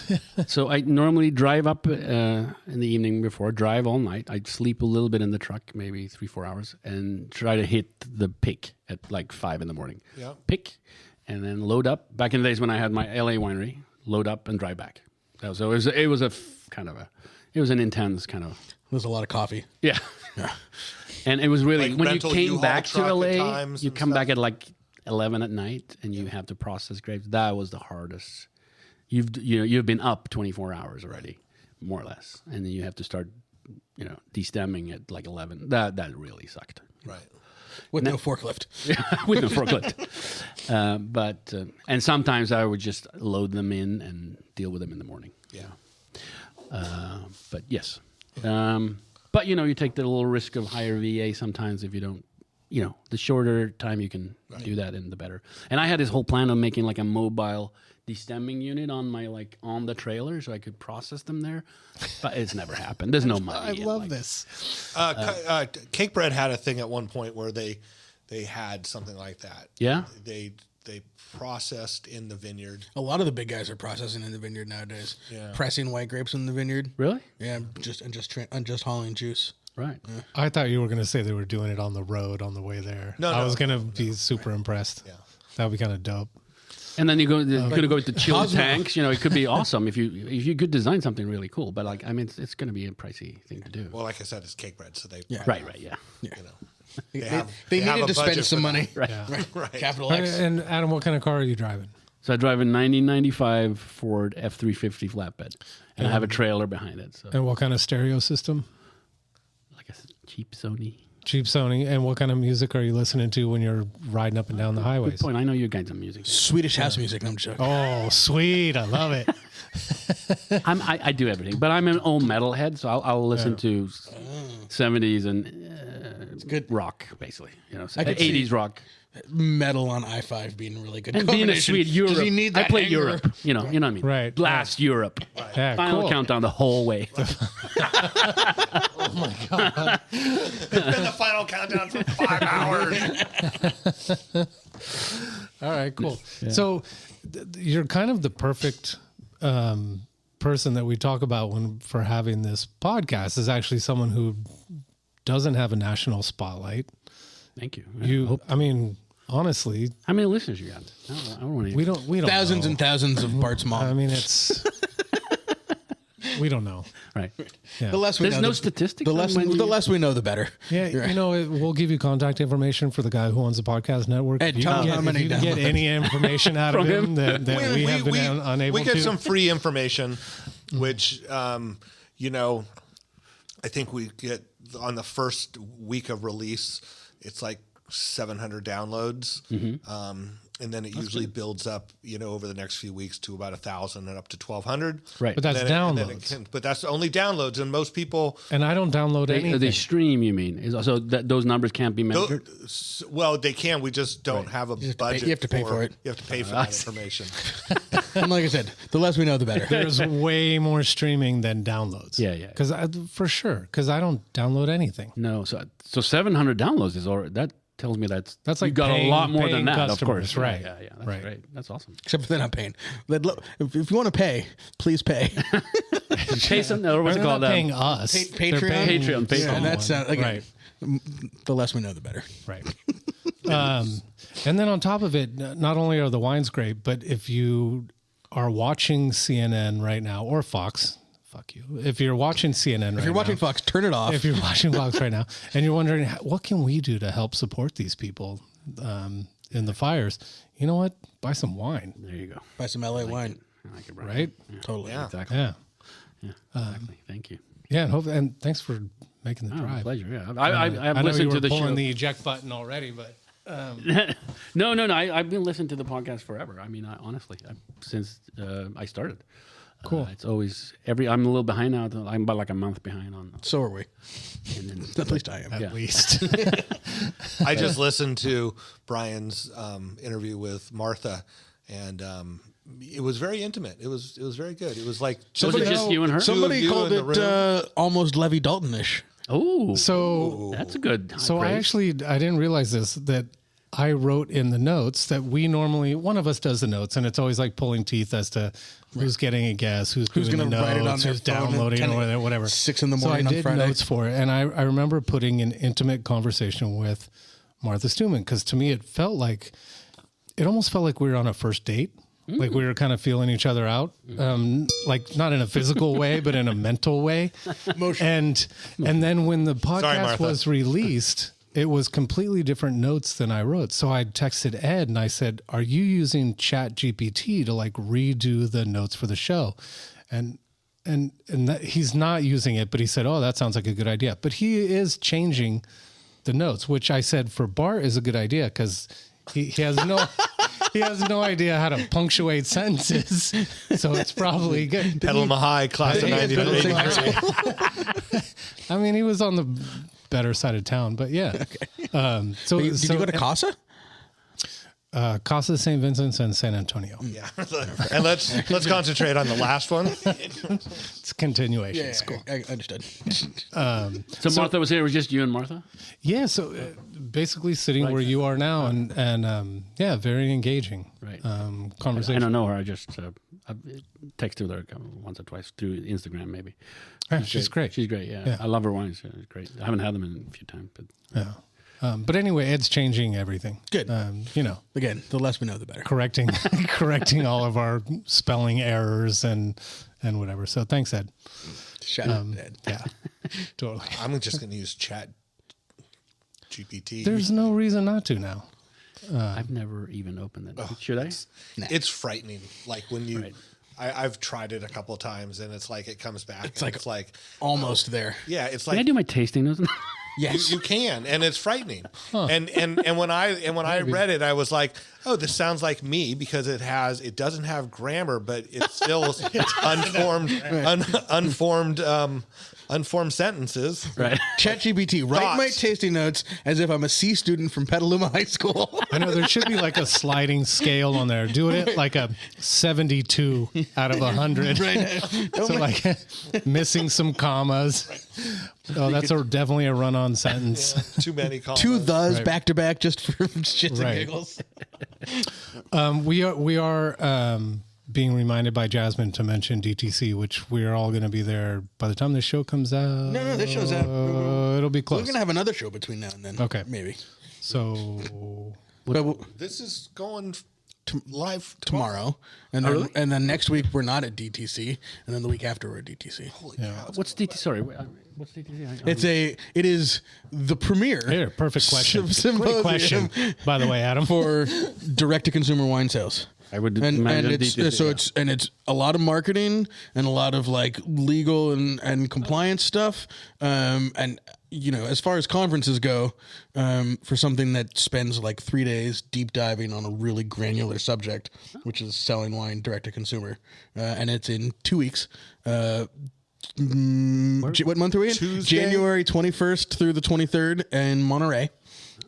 So I normally drive up in the evening before, drive all night. I'd sleep a little bit in the truck, maybe 3-4 hours, and try to hit the pick at like 5 in the morning. Yeah. Pick, and then load up. Back in the days when I had my LA winery, load up and drive back. So it was an intense kind of. There's a lot of coffee. Yeah. And it was really, Like when you rental came U-Haul back to truck at LA, times you and come stuff? back at like 11 at night and you have to process grapes. That was the hardest. You've been up 24 hours already. more or less, and then you have to start, destemming at like 11. That really sucked. Right. With no forklift. With no forklift. But and sometimes I would just load them in and deal with them in the morning. Yeah. But yes. But you take the little risk of higher VA sometimes if you don't. The shorter time you can do that, and the better. And I had this whole plan of making like a mobile destemming unit on the trailer so I could process them there, but it's never happened. There's no money. I love this. Cake Bread had a thing at one point where they had something like that. Yeah, they processed in the vineyard. A lot of the big guys are processing in the vineyard nowadays. Yeah. Pressing white grapes in the vineyard. Really? Yeah, just hauling juice. Right. Yeah. I thought you were going to say they were doing it on the road on the way there. I was going to be super impressed. Yeah. That would be kind of dope. And then you're going to go with the chilled tanks. It could be awesome if you could design something really cool. But it's going to be a pricey thing to do. Well, like I said, it's Cake Bread, so they Right. They needed to spend some money. Right. Yeah. Right. Capital X. And Adam, what kind of car are you driving? So I drive a 1995 Ford F350 flatbed, and I have a trailer behind it. So And what kind of stereo system? like I said, cheap Sony. Cheap Sony. And what kind of music are you listening to when you're riding up and down the Good highways? point. I know you guys are music. Swedish house music. I'm joking. Oh, sweet. I love it. I do everything, but I'm an old metalhead, so I'll listen to 70s and good. rock, basically. I could 80s see- rock. Metal on I-5 being really good. And being a combination. Swede, Europe. 'Cause you need I that play anger. Europe. You know what I mean? Right. Blast Europe. Yeah, Final cool. countdown the whole way. It's been the final countdown for 5 hours. All right, cool. So you're kind of the perfect person that we talk about for having this podcast is actually someone who doesn't have a national spotlight. Thank you. I mean, honestly, How many listeners you got? I don't want to. we don't Thousands know. and thousands of Bart's mom. I mean, it's we don't know. Right. Yeah. the less we There's know, no statistics. The less, on when the you- less we know, the better. Yeah, You're right. we'll give you contact information for the guy who owns the podcast network. And If you tell can him how many if you can get downloads. any information out of him that we have been unable we get to. some free information, which I think we get on the first week of release. It's like 700 downloads, and then it usually builds up, over the next few weeks to about 1,000 and up to 1,200. Right. But that's Then it downloads. but that's only downloads, and most people. And I don't download anything. They stream, you mean? So those numbers can't be measured? Well, they can. We just don't have a budget. you have to pay for it. You have to pay for that information. And like I said, the less we know, the better. There's way more streaming than downloads. Yeah. Because for sure, because I don't download anything. No. So 700 downloads is already that. Tells me that's That's like you got paying- a lot more paying than that, of customers, course. right. Yeah. That's Right. great. That's awesome. Except for they're not paying. If you want to pay, please pay. Pay some, or what's it They're called? not paying us. Patreon? They're paying Patreon. Yeah, and that's again, right. the less we know, the better. Right. And then on top of it, not only are the wines great, but if you are watching CNN right now or Fox, fuck you. If you're watching CNN If you're watching Fox, turn it off. if you're watching Fox right now and you're wondering, what can we do to help support these people in the fires? You know what? Buy some wine, There you go. Buy some LA wine. I like it, Brian. right? Totally. Yeah. Exactly. Yeah. Exactly. Thank you. Yeah. And thanks for making the Oh, drive. pleasure. Yeah. I've I know you listened were to the pulling show. the eject button already, but No. I've been listening to the podcast forever. I mean, honestly, since I started. Cool. It's always I'm a little behind now. I'm about like a month behind on. So are we. And then, At least I am. at Yeah. least. I just listened to Brian's interview with Martha, and it was very intimate. It was very good. It was like was it just you and her? Somebody you called in the it almost Levy Dalton-ish. Oh, So that's a good. So praise. I didn't realize this, that I wrote in the notes that we normally, one of us does the notes, and it's always like pulling teeth as to who's getting a guess, who's doing gonna the write it on notes, their who's phone at downloading 10 or whatever. 6 in the So morning I on did Friday. notes for it, and I remember putting an intimate conversation with Martha Stuman, because to me it almost felt like we were on a first date. Like we were kind of feeling each other out, like not in a physical way, but in a mental way. And then when the podcast Martha. was released, it was completely different notes than I wrote. So I texted Ed and I said, "Are you using Chat GPT to like redo the notes for the show?" And and he's not using it, but he said, "Oh, that sounds like a good idea." But he is changing the notes, which I said for Bart is a good idea because he has no he has no idea how to punctuate sentences, so it's probably good. Petaluma High, class of '93. I mean, he was on the better side of town, but yeah. Okay. Did you go to Casa? Casa St. Vincent's and San Antonio. Yeah, and let's concentrate on the last one. It's continuation. Yeah, It's cool. I understood. So Martha was here. It was just you and Martha? Yeah, so basically sitting where you are now, and yeah, very engaging. Right. Conversation. I don't know her. I just I've texted her once or twice through Instagram, maybe. Yeah, she's great. She's great. Yeah. I love her wines. She's great. I haven't had them in a few times, but Yeah. But anyway, Ed's changing everything. Good. You know, Again, the less we know, the better. correcting all of our spelling errors and whatever. So thanks, Ed. Shout out to Ed. Yeah, totally. I'm just going to use Chat GPT. There's no reason not to now. I've never even opened that. Should I? It's frightening. Like when you, I've tried it a couple of times, and it's like it comes back. It's like Almost there. yeah, it's Can I like do my tasting notes? Yes. you can, and it's frightening. And when I read it, I was like, oh, this sounds like me because it doesn't have grammar, but it's still unformed sentences. Right. ChatGPT, write my Thoughts. tasting notes as if I'm a C student from Petaluma High School. I know there should be like a sliding scale on there. Do it like a 72 out of 100. Right. So like missing some commas. Oh, that's definitely a run-on sentence. Too many commas. Two thes back to back just for shits Right. and giggles. We are being reminded by Jasmine to mention DTC, which we're all going to be there by the time this show comes out. No, this show's out. It'll be We're close. going to have another show between now and then. Okay. Maybe. So But This is going live tomorrow. And then, and then next week we're not at DTC. And then the week after we're at DTC. Holy cow. What's DTC? Sorry, what's DTC? It is the premiere. here, perfect question. Symposium Great question, by the way, Adam. for direct-to-consumer wine sales. I would And imagine it's DTC, it's a lot of marketing and a lot of like legal and compliance stuff. And you know, as far as conferences go, for something that spends like 3 days deep diving on a really granular subject, which is selling wine direct to consumer, and it's in 2 weeks. What month are we in? Tuesday? January 21st through the 23rd in Monterey.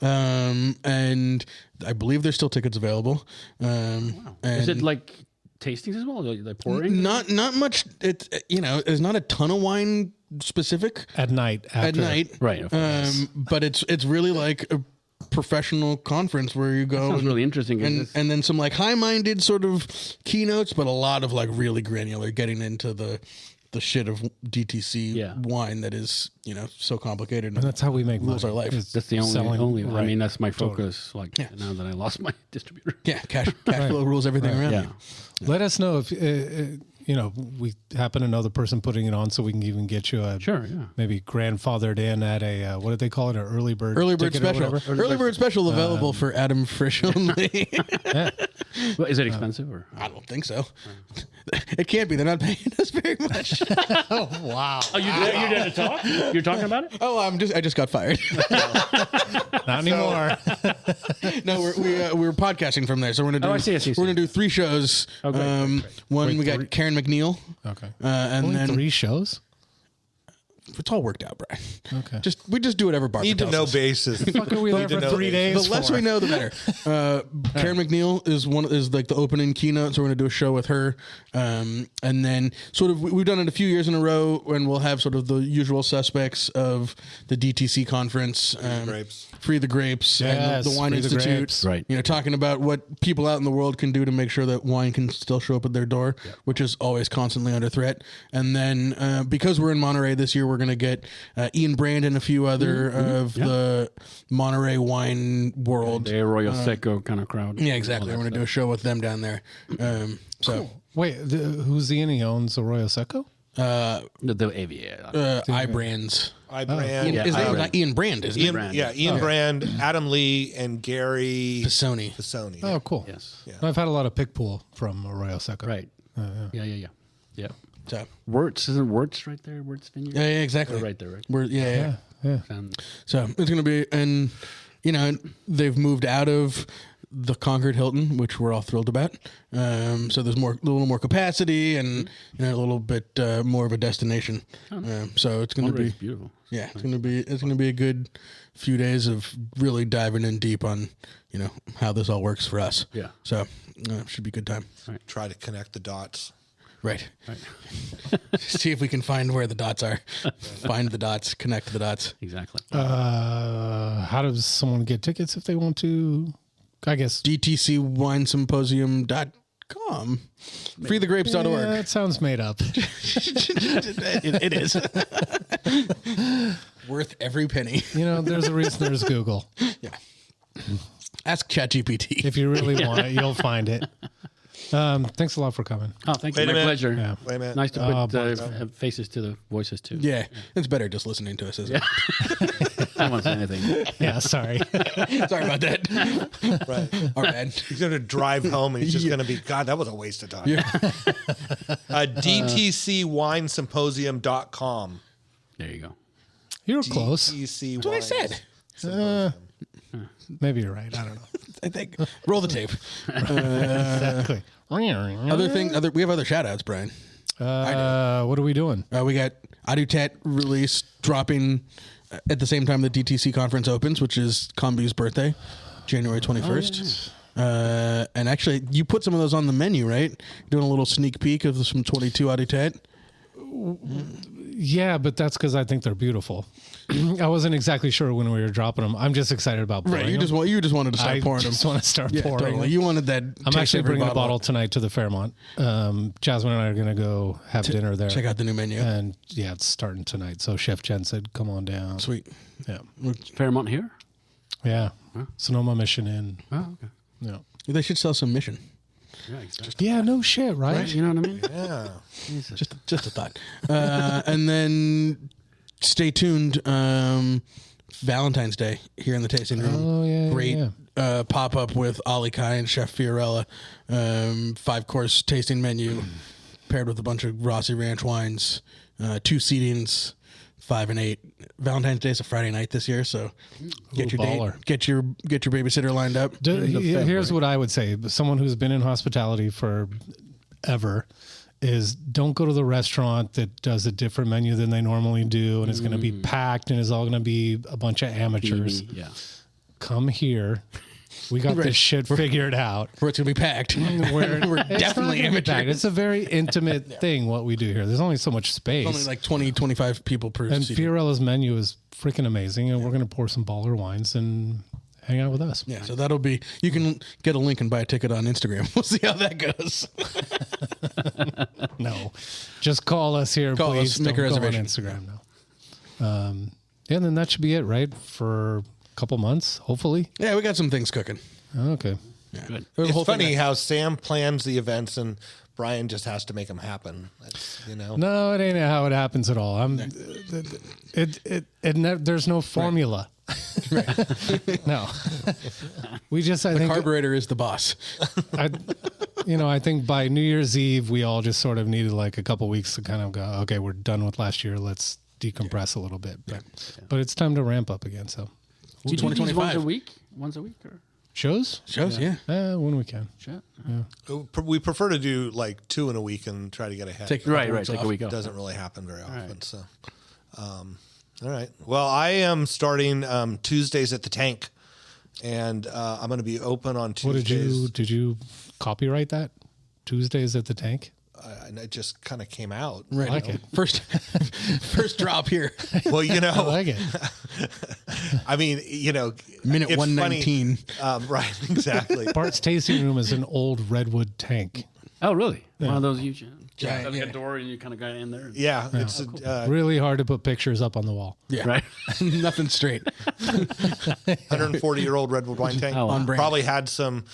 And I believe there's still tickets available. Is it like tastings as well? Like pouring? Not much. It's there's not a ton of wine specific At night. After. at night, Right. but it's really like a professional conference where you go. Sounds really interesting. And then some like high-minded sort of keynotes, but a lot of like really granular, getting into the shit of DTC wine that is so complicated. And that's how we make rules money. our life. is That's the selling- only. I right. mean, that's my focus. Like now that I lost my distributor. Yeah, cash flow rules everything around. Yeah. you. Let us know if we happen to know the person putting it on, so we can even get you a maybe grandfathered in at a what did they call it, an early bird ticket or special. whatever? Early bird special available for Adam Frisch only. Well, is it expensive or? I don't think so. It can't be. They're not paying us very much. Wow, Oh, you're there to talk? You're talking about it? Oh, I just got fired. not anymore. No, we're podcasting from there, so we're gonna do. I see. We're gonna do 3 shows. Great. One Wait, we got 3? Karen McNeil, Okay, and only then 3 shows. it's all worked out, Brian. Okay, We just do whatever Barbara Need to tells know us. bases. fuck are we there for 3 days? The less we know, the better. Karen McNeil is like the opening keynote, so we're going to do a show with her, and then sort of we've done it a few years in a row, and we'll have sort of the usual suspects of the DTC conference, Grapes. Free the Grapes, Yes, and the Wine Free the Institute, Grapes. Right. Talking about what people out in the world can do to make sure that wine can still show up at their door, which is always constantly under threat. And then because we're in Monterey this year, we're going to get Ian Brand and a few other of the Monterey wine world. The Arroyo Seco kind of crowd. Yeah, exactly. We're going to do a show with them down there. Wait, who's Ian? He owns Arroyo Seco. The Aviator. iBrands. iBrand. His name's not Ian Brand, isn't it? Ian Brand, Adam Lee, and Gary Pisoni. Pisoni. Oh, cool. Yes. I've had a lot of pick pool from Arroyo Seco. Right. Yeah. So Wirtz, isn't Wirtz right there? Wirtz Vineyard? yeah, exactly. They're right there, right? Yeah. And So it's going to be, and they've moved out of the Concord Hilton, which we're all thrilled about. So there's a little more capacity, and a little bit more of a destination. So it's going to be beautiful. Yeah, it's going to be a good few days of really diving in deep on how this all works for us. Yeah. So should be a good time. Right. Try to connect the dots. Right. See if we can find where the dots are. Find the dots, connect the dots. Exactly. How does someone get tickets if they want to? I guess dtcwinesymposium.com. Freethegrapes.org. Yeah, that sounds made up. It is. Worth every penny. There's a reason there's Google. Yeah. Ask ChatGPT. If you really want it, you'll find it. Thanks a lot for coming. Oh, thank you. Wait a My minute. pleasure. Yeah. Wait a minute. Nice to put faces to the voices, too. Yeah. It's better just listening to us, isn't I don't want to say anything. Yeah, sorry. it? Sorry about that. Right. Our bad. He's going to drive home and he's just going to be, God, that was a waste of time. Yeah. DTCWinesymposium.com. There you go. You were close. DTC That's what I said. Maybe you're right. I don't know. I think. Roll the tape. Exactly. We have other shout outs, Brian. What are we doing? We got Adutet release dropping at the same time the DTC conference opens, which is Combi's birthday, January 21st. And actually, you put some of those on the menu, right? Doing a little sneak peek of some 22 Adutet. Yeah, but that's because I think they're beautiful. I wasn't exactly sure when we were dropping them. I'm just excited about pouring Right, you them. just wanted to start pouring them. I just want to start pouring totally. them. You wanted that. I'm actually bringing a bottle tonight to the Fairmont. Jasmine and I are going to go have dinner there. Check out the new menu. And yeah, it's starting tonight. So Chef Jen said, come on down. Sweet. Yeah. Fairmont here? Yeah. Sonoma Mission Inn. Oh, okay. Yeah. They should sell some Mission. Yeah, exactly. Yeah, no shit, right? You know what I mean? Yeah. Just a thought. And then stay tuned. Valentine's Day here in the tasting room. Oh, yeah. Great yeah. pop up with Ollie Kai and Chef Fiorella. 5-course tasting menu paired with a bunch of Rossi Ranch wines. 2 seatings, 5 and 8. Valentine's Day is a Friday night this year, so get your baller. date, get your babysitter lined up. Here's what I would say. Someone who's been in hospitality for ever is don't go to the restaurant that does a different menu than they normally do and is going to be packed and is all going to be a bunch of amateurs. Yeah. Come here. We got this shit figured out. Where it's going to be packed. We're definitely amateurs. It's a very intimate thing what we do here. There's only so much space. Only like 20, 25 people per And seating. Fiorella's menu is freaking amazing, and we're going to pour some baller wines and hang out with us. Yeah, so that'll be, you can get a link and buy a ticket on Instagram. We'll see how that goes. No, just call us here, Call please. us, make a Don't go on reservation. Instagram now. Yeah, and then that should be it, right? For a couple months, hopefully. Yeah, we got some things cooking. Okay. Good. The It's whole thing funny that- how Sam plans the events and Brian just has to make them happen. That's, No, it ain't how it happens at all. There's no formula. No. I the think carburetor is the boss. I think by New Year's Eve, we all just sort of needed like a couple weeks to kind of go, okay, we're done with last year. Let's decompress a little bit. But it's time to ramp up again. So Do you do these 2025. Once a week or shows? Shows, yeah. When we can. shit? we prefer to do like 2 in a week and try to get ahead. Take Right. weeks Take off. a week It off. doesn't really happen very often. So, all right. Well, I am starting Tuesdays at the Tank, and I'm going to be open on Tuesdays. Did you copyright that? Tuesdays at the Tank? And it just kind of came out. Right. I like it. First drop here. Well, I like it. I mean, Minute it's 119. funny. Right, exactly. Bart's tasting room is an old redwood tank. Oh, really? One of those huge Giant, like yeah. a door and you kind of got in there. Yeah, it's Really hard to put pictures up on the wall. Yeah. Right. Nothing straight. 140-year-old redwood wine tank. Oh, wow. On brand. Probably had some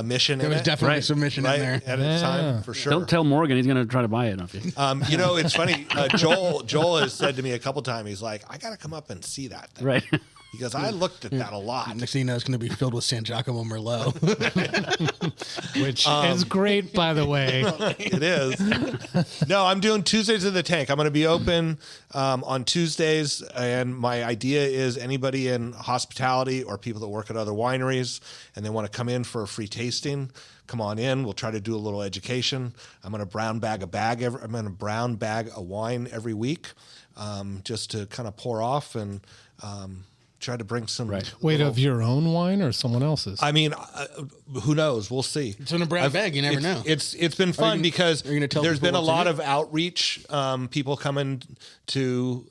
mission There in was it. definitely Right. some mission Right in there. at its time, for sure. Don't tell Morgan he's going to try to buy it off you. It's funny. Joel has said to me a couple times, he's like, I got to come up and see that thing. Right. He goes, I looked at that a lot. Next thing you know, it's going to be filled with San Giacomo Merlot. Which is great, by the way. It is. No, I'm doing Tuesdays in the Tank. I'm going to be open on Tuesdays, and my idea is anybody in hospitality or people that work at other wineries and they want to come in for a free tasting, come on in. We'll try to do a little education. I'm going to brown bag a wine every week, just to kind of pour off and try to bring some. Right. Wait, of your own wine or someone else's? I mean, who knows? We'll see. It's in a brown bag. You never know. It's been fun because there's been a lot of outreach. People coming to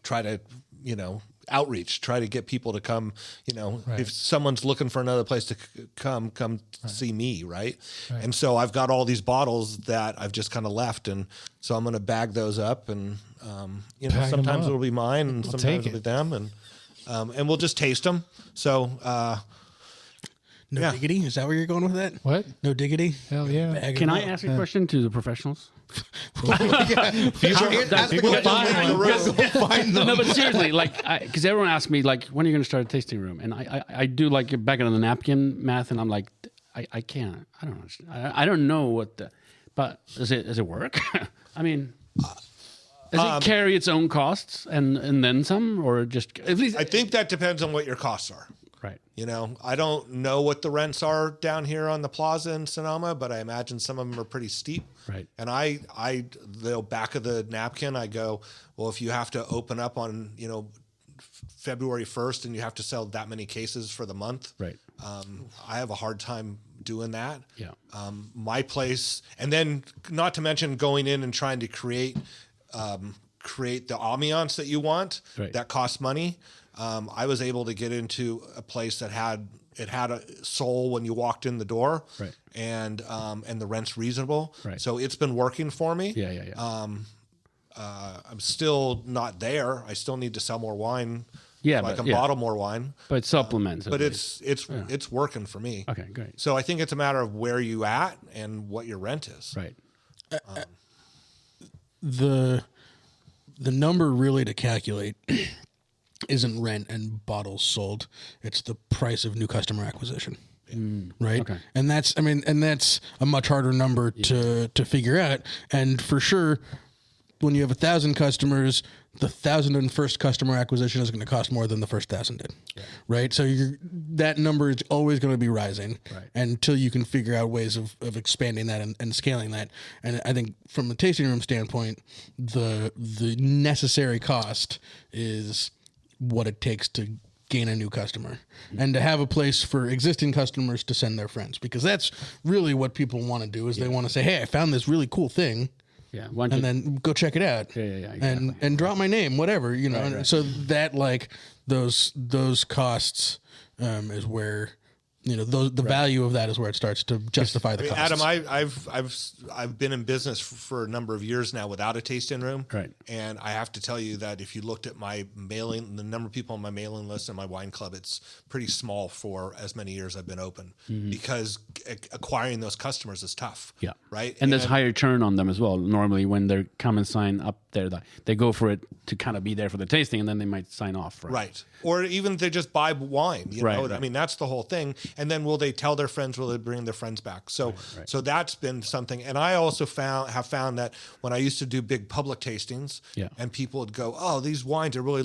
try to outreach, try to get people to come. Right. If someone's looking for another place to come see me, right? And so I've got all these bottles that I've just kind of left, and so I'm going to bag those up, and sometimes it'll be mine, and sometimes it'll be them, and we'll just taste them. So. No diggity? Is that where you're going with that? What? No diggity? Hell yeah. Can I ask a question to the professionals? No, but seriously, because everyone asks me, when are you going to start a tasting room? And I do back on the napkin math, and I'm like, I can't. I don't know. I don't know but does it work? I mean, does it carry its own costs and then some, or just at least? I think that depends on what your costs are. Right. I don't know what the rents are down here on the plaza in Sonoma, but I imagine some of them are pretty steep. Right. And the back of the napkin, I go, well, if you have to open up on, February 1st and you have to sell that many cases for the month. Right. I have a hard time doing that. Yeah. My place, and then not to mention going in and trying to create the ambiance that you want. Right. That costs money. I was able to get into a place that had a soul when you walked in the door, right? And the rent's reasonable, right? So it's been working for me. Yeah. I'm still not there. I still need to sell more wine. Yeah, so I can bottle more wine. But supplements. But it's working for me. Okay, great. So I think it's a matter of where you at and what your rent is. Right. The number really to calculate isn't rent and bottles sold. It's the price of new customer acquisition. Right. Okay. And that's a much harder number to figure out. And for sure, when you have 1,000 customers, the 1,001st customer acquisition is going to cost more than the first 1,000 did. Yeah. Right. So that number is always going to be rising until you can figure out ways of expanding that and scaling that. And I think from a tasting room standpoint, the necessary cost is what it takes to gain a new customer and to have a place for existing customers to send their friends, because that's really what people want to do is they want to say, hey, I found this really cool thing. Yeah. And then go check it out. Yeah. Exactly. And drop my name, whatever, Right. So that those costs is where the value of that is where it starts to justify the costs. Adam, I've been in business for a number of years now without a tasting room. Right. And I have to tell you that if you looked at the number of people on my mailing list and my wine club, it's pretty small for as many years I've been open, because acquiring those customers is tough. Yeah. Right. And there's higher churn on them as well. Normally when they come and sign up there, they go for it to kind of be there for the tasting, and then they might sign off. Right. Or even they just buy wine, Right. I mean, that's the whole thing. And then will they tell their friends? Will they bring their friends back? So, so that's been something. And I also have found that when I used to do big public tastings, and people would go, "Oh, these wines are really